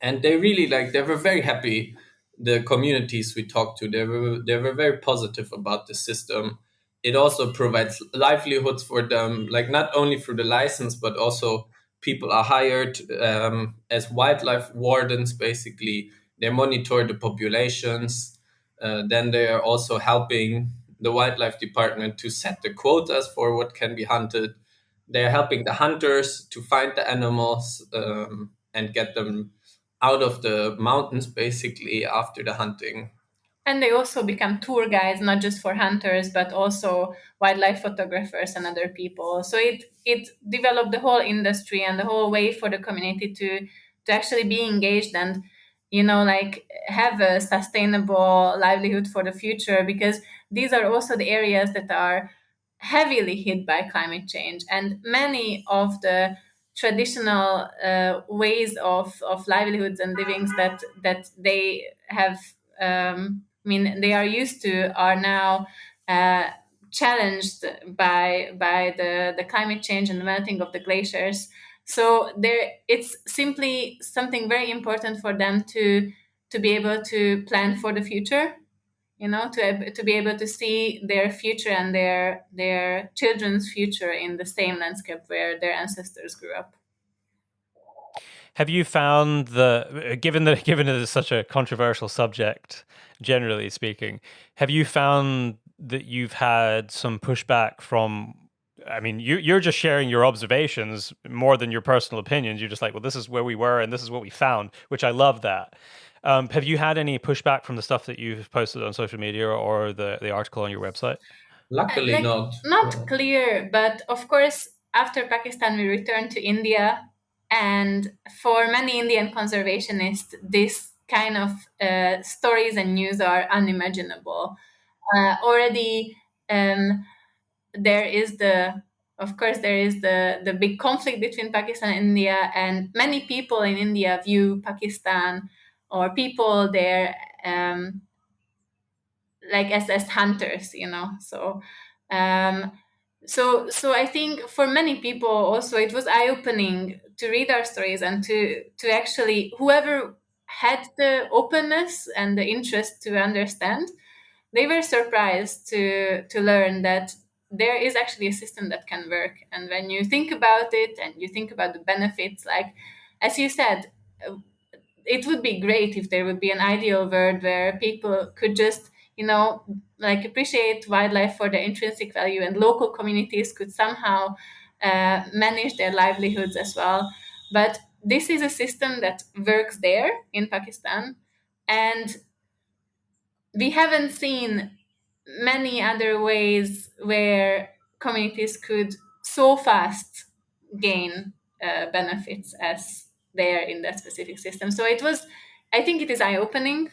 S1: and they really they were very happy. The communities we talked to, they were very positive about the system. It also provides livelihoods for them, like not only through the license, but also people are hired as wildlife wardens. Basically, they monitor the populations. Then they are also helping the wildlife department to set the quotas for what can be hunted. They're helping the hunters to find the animals and get them out of the mountains basically after the hunting.
S3: And they also become tour guides, not just for hunters, but also wildlife photographers and other people. So it developed the whole industry and the whole way for the community to actually be engaged and like have a sustainable livelihood for the future, because these are also the areas that are heavily hit by climate change, and many of the traditional ways of livelihoods and livings that they have, they are used to, are now challenged by the climate change and the melting of the glaciers. So it's simply something very important for them to be able to plan for the future, to be able to see their future and their children's future in the same landscape where their ancestors grew up.
S2: Have you found given it is such a controversial subject, generally speaking, have you found that you've had some pushback from? I mean, you're just sharing your observations more than your personal opinions. You're just like, well, this is where we were and this is what we found, which I love that. Have you had any pushback from the stuff that you've posted on social media or the article on your website?
S1: Luckily
S3: Like,
S1: not.
S3: not clear, but of course, after Pakistan, we returned to India, and for many Indian conservationists, this kind of stories and news are unimaginable. Already, um, there is the big conflict between Pakistan and India, and many people in India view Pakistan or people there, like as hunters, um so I think for many people also it was eye opening to read our stories and to actually, whoever had the openness and the interest to understand, they were surprised to learn that there is actually a system that can work. And when you think about it and you think about the benefits, like as you said, it would be great if there would be an ideal world where people could just, like appreciate wildlife for their intrinsic value, and local communities could somehow manage their livelihoods as well. But this is a system that works there in Pakistan, and we haven't seen many other ways where communities could so fast gain benefits as they are in that specific system. So I think it is eye opening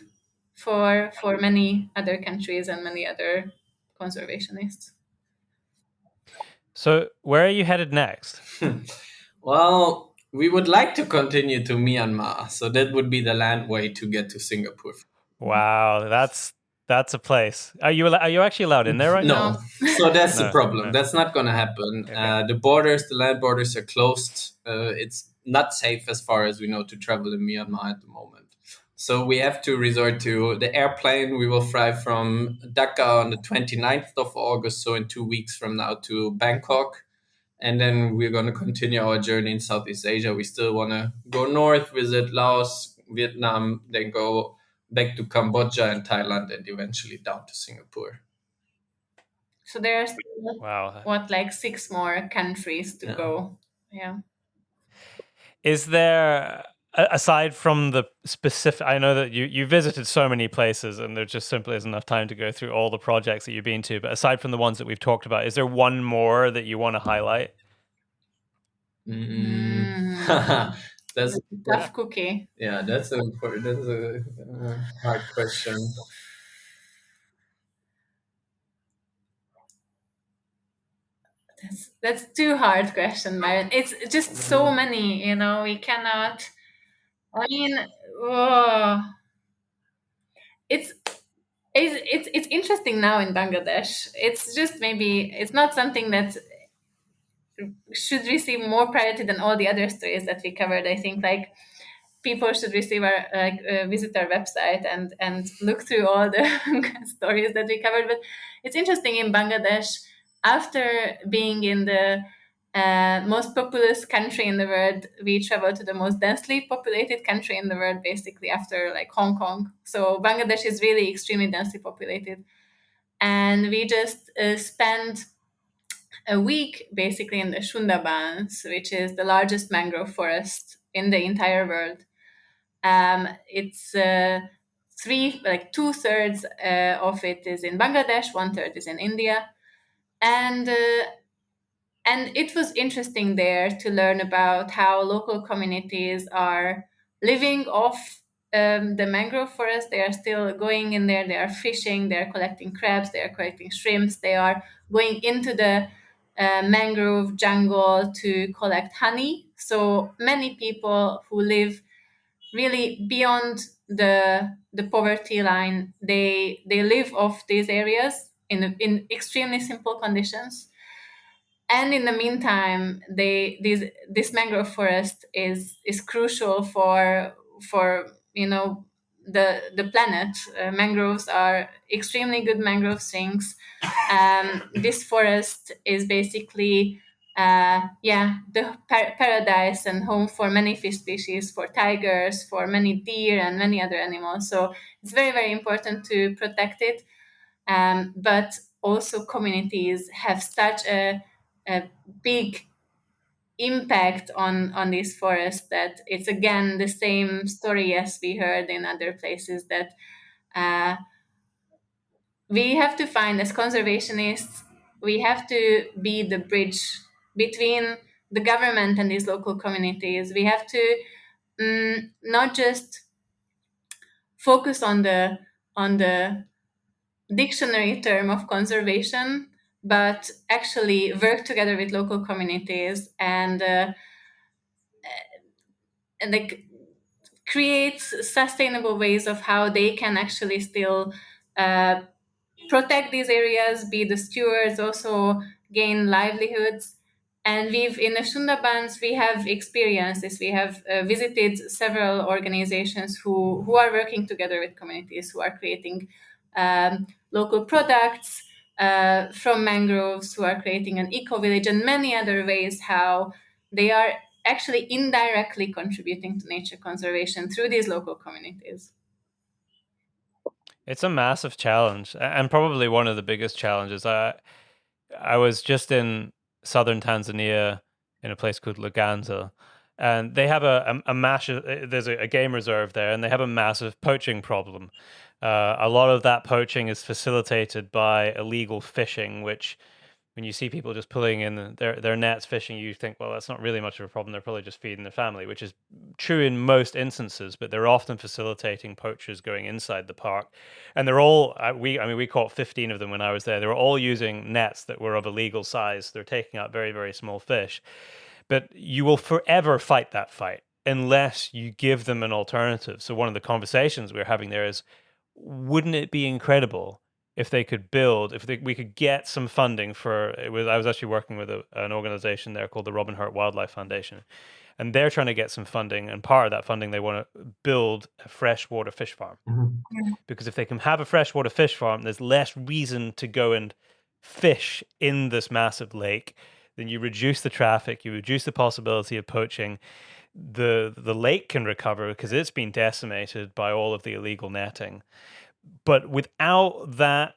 S3: for many other countries and many other conservationists.
S2: So, where are you headed next?
S1: Well, we would like to continue to Myanmar, so that would be the land way to get to Singapore.
S2: Wow, that's a place. Are you actually allowed in there right now?
S3: No.
S1: No, so that's the
S2: No,
S1: problem.
S2: no.
S1: That's not going to happen.
S2: Okay.
S1: The land borders are closed. It's not safe as far as we know to travel in Myanmar at the moment. So we have to resort to the airplane. We will fly from Dhaka on the 29th of August, so in 2 weeks from now, to Bangkok. And then we're going to continue our journey in Southeast Asia. We still want to go north, visit Laos, Vietnam, then go back to Cambodia and Thailand, and eventually down to Singapore.
S3: So there's
S2: Wow.
S3: what, like 6 more countries to
S1: Yeah.
S3: go. Yeah.
S2: Is there, aside from the specific, I know that you visited so many places and there just simply isn't enough time to go through all the projects that you've been to, but aside from the ones that we've talked about, is there one more that you want to highlight?
S1: That's
S3: a tough cookie.
S1: Yeah, that's a hard question.
S3: That's too hard question, Myron. It's just so many, we cannot. I mean, oh, it's it's interesting now in Bangladesh. It's just, maybe it's not something that should receive more priority than all the other stories that we covered. I think, like, people should receive our visit our website and look through all the stories that we covered. But it's interesting, in Bangladesh, after being in the most populous country in the world, we traveled to the most densely populated country in the world, basically, after, like, Hong Kong. So Bangladesh is really extremely densely populated, and we just spent a week basically in the Sundarbans, which is the largest mangrove forest in the entire world. It's three, like 2/3 of it is in Bangladesh, 1/3 is in India, and it was interesting there to learn about how local communities are living off the mangrove forest. They are still going in there. They are fishing. They are collecting crabs. They are collecting shrimps. They are going into the mangrove jungle to collect honey. So many people who live really beyond the poverty line, they live off these areas in extremely simple conditions. And in the meantime, this mangrove forest is crucial for the planet. Mangroves are extremely good mangrove sinks. This forest is basically the paradise and home for many fish species, for tigers, for many deer, and many other animals. So it's very, very important to protect it. But also, communities have such a big impact on this forest that it's, again, the same story as we heard in other places, that uh, we have to find, as conservationists, we have to be the bridge between the government and these local communities. We have to not just focus on the dictionary term of conservation, but actually work together with local communities and like create sustainable ways of how they can actually still uh, protect these areas, be the stewards, also gain livelihoods. And in the Sundarbans, we have experienced this. We have visited several organizations who are working together with communities, who are creating local products from mangroves, who are creating an eco village, and many other ways how they are actually indirectly contributing to nature conservation through these local communities.
S2: It's a massive challenge, and probably one of the biggest challenges. I was just in southern Tanzania in a place called Luganza, and they have a massive. There's a game reserve there, and they have a massive poaching problem. A lot of that poaching is facilitated by illegal fishing, which, when you see people just pulling in their nets fishing, you think, well, that's not really much of a problem. They're probably just feeding their family, which is true in most instances, but they're often facilitating poachers going inside the park. And they're all, we caught 15 of them when I was there. They were all using nets that were of a legal size. They're taking out very, very small fish. But you will forever fight that fight unless you give them an alternative. So one of the conversations we're having there is, wouldn't it be incredible if they could build, we could get some funding for it? I was actually working with an organization there called the Robin Hurt Wildlife Foundation, and they're trying to get some funding. And part of that funding, they want to build a freshwater fish farm. Because if they can have a freshwater fish farm, there's less reason to go and fish in this massive lake. Then you reduce the traffic, you reduce the possibility of poaching. The lake can recover because it's been decimated by all of the illegal netting. But without that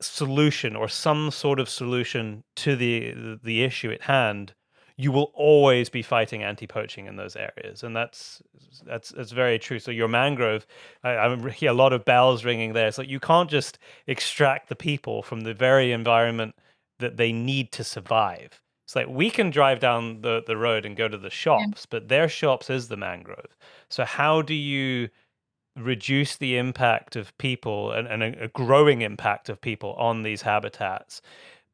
S2: solution or some sort of solution to the issue at hand, you will always be fighting anti-poaching in those areas, and that's very true. So your mangrove, I hear a lot of bells ringing there. It's like you can't just extract the people from the very environment that they need to survive. It's like we can drive down the road and go to the shops, but their shops is the mangrove. So how do you reduce the impact of people and a growing impact of people on these habitats,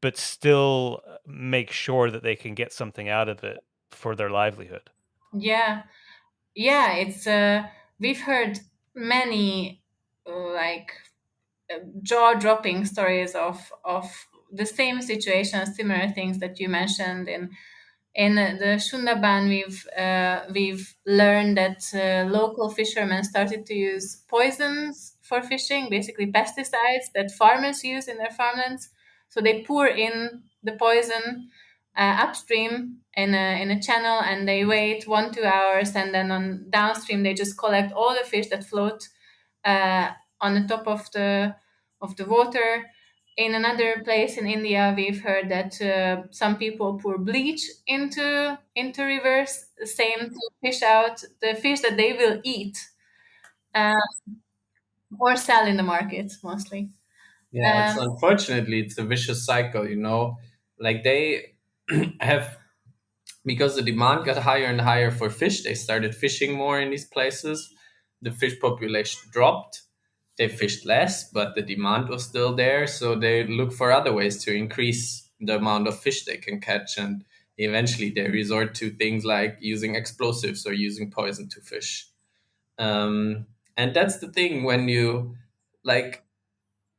S2: but still make sure that they can get something out of it for their livelihood?
S3: Yeah, it's we've heard many like jaw-dropping stories of the same situations, similar things that you mentioned. In the Shundaban, we've learned that local fishermen started to use poisons for fishing, basically pesticides that farmers use in their farmlands. So they pour in the poison upstream in a channel, and they wait 1-2 hours, and then on downstream they just collect all the fish that float on the top of the water. In another place in India, we've heard that some people pour bleach into rivers, same to fish out the fish that they will eat uh, or sell in the market mostly.
S1: Yeah, it's
S3: Um,
S1: unfortunately it's a vicious cycle, Like they have, because the demand got higher and higher for fish, they started fishing more in these places. The fish population dropped. They fished less, but the demand was still there, so they look for other ways to increase the amount of fish they can catch, and eventually they resort to things like using explosives or using poison to fish. And that's the thing when you like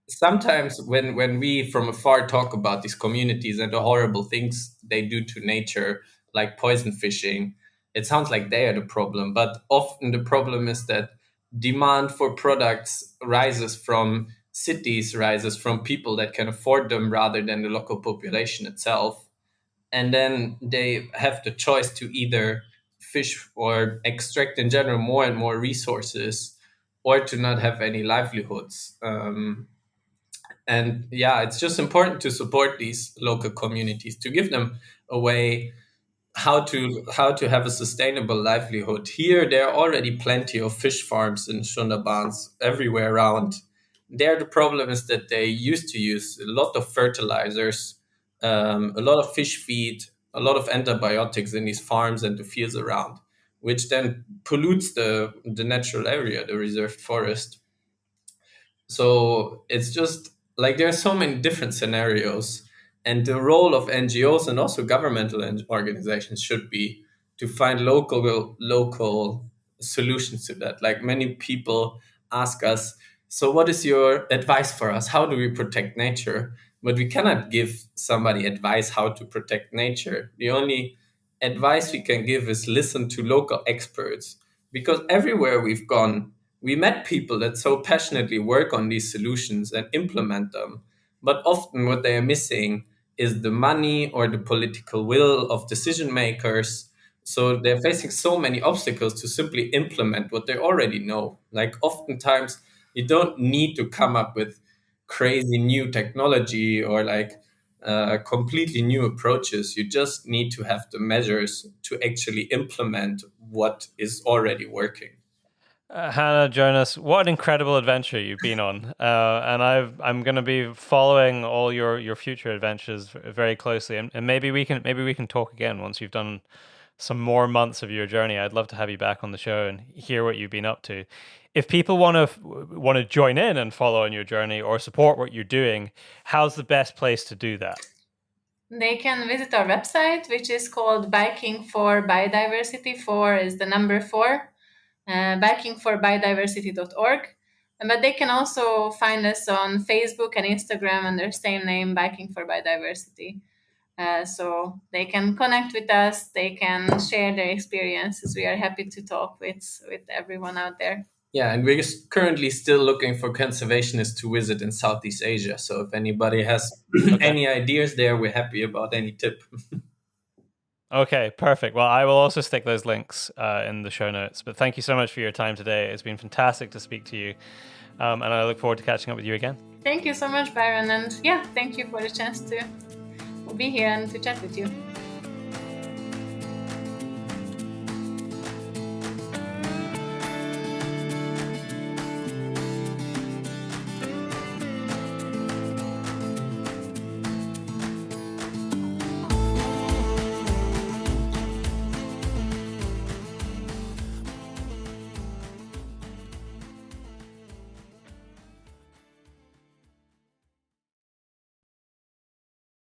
S1: sometimes when we from afar talk about these communities and the horrible things they do to nature, like poison fishing, it sounds like they are the problem, but often the problem is that demand for products rises from cities, rises from people that can afford them rather than the local population itself. And then they have the choice to either fish or extract in general more and more resources, or to not have any livelihoods. And yeah, it's just important to support these local communities, to give them a way how to have a sustainable livelihood. Here there are already plenty of fish farms in Sundarbans everywhere around. There the problem is that they used to use a lot of fertilizers, a lot of fish feed, a lot of antibiotics in these farms and the fields around, which then pollutes the natural area, the reserved forest. So it's just like there are so many different scenarios, and the role of NGOs and also governmental organizations should be to find local solutions to that. Like many people ask us, so what is your advice for us? How do we protect nature? But we cannot give somebody advice how to protect nature. The only advice we can give is listen to local experts, because everywhere we've gone, we met people that so passionately work on these solutions and implement them. But often, what they are missing is the money or the political will of decision makers. So they're facing so many obstacles to simply implement what they already know. Like, oftentimes, you don't need to come up with crazy new technology or like completely new approaches. You just need to have the measures to actually implement what is already working.
S2: Hanna, Jonas, what an incredible adventure you've been on, and I'm going to be following all your future adventures very closely, and maybe we can talk again once you've done some more months of your journey. I'd love to have you back on the show and hear what you've been up to. If people want to join in and follow on your journey or support what you're doing, how's the best place to do that?
S3: they can visit our website, which is called Biking for Biodiversity. Four is the number four, bikingforbiodiversity.org. But they can also find us on Facebook and Instagram under the same name, Biking for Biodiversity. so they can connect with us, they can share their experiences. We are happy to talk with everyone out there.
S1: Yeah, and we're currently still looking for conservationists to visit in Southeast Asia. So if anybody has
S2: Okay.
S1: any ideas there, we're happy about any tip.
S2: Okay, perfect. Well, I will also stick those links in the show notes. But thank you so much for your time today. It's been fantastic to speak to you. And I look forward to catching up with you again.
S3: Thank you so much, Byron. And yeah, thank you for the chance to be here and to chat with you.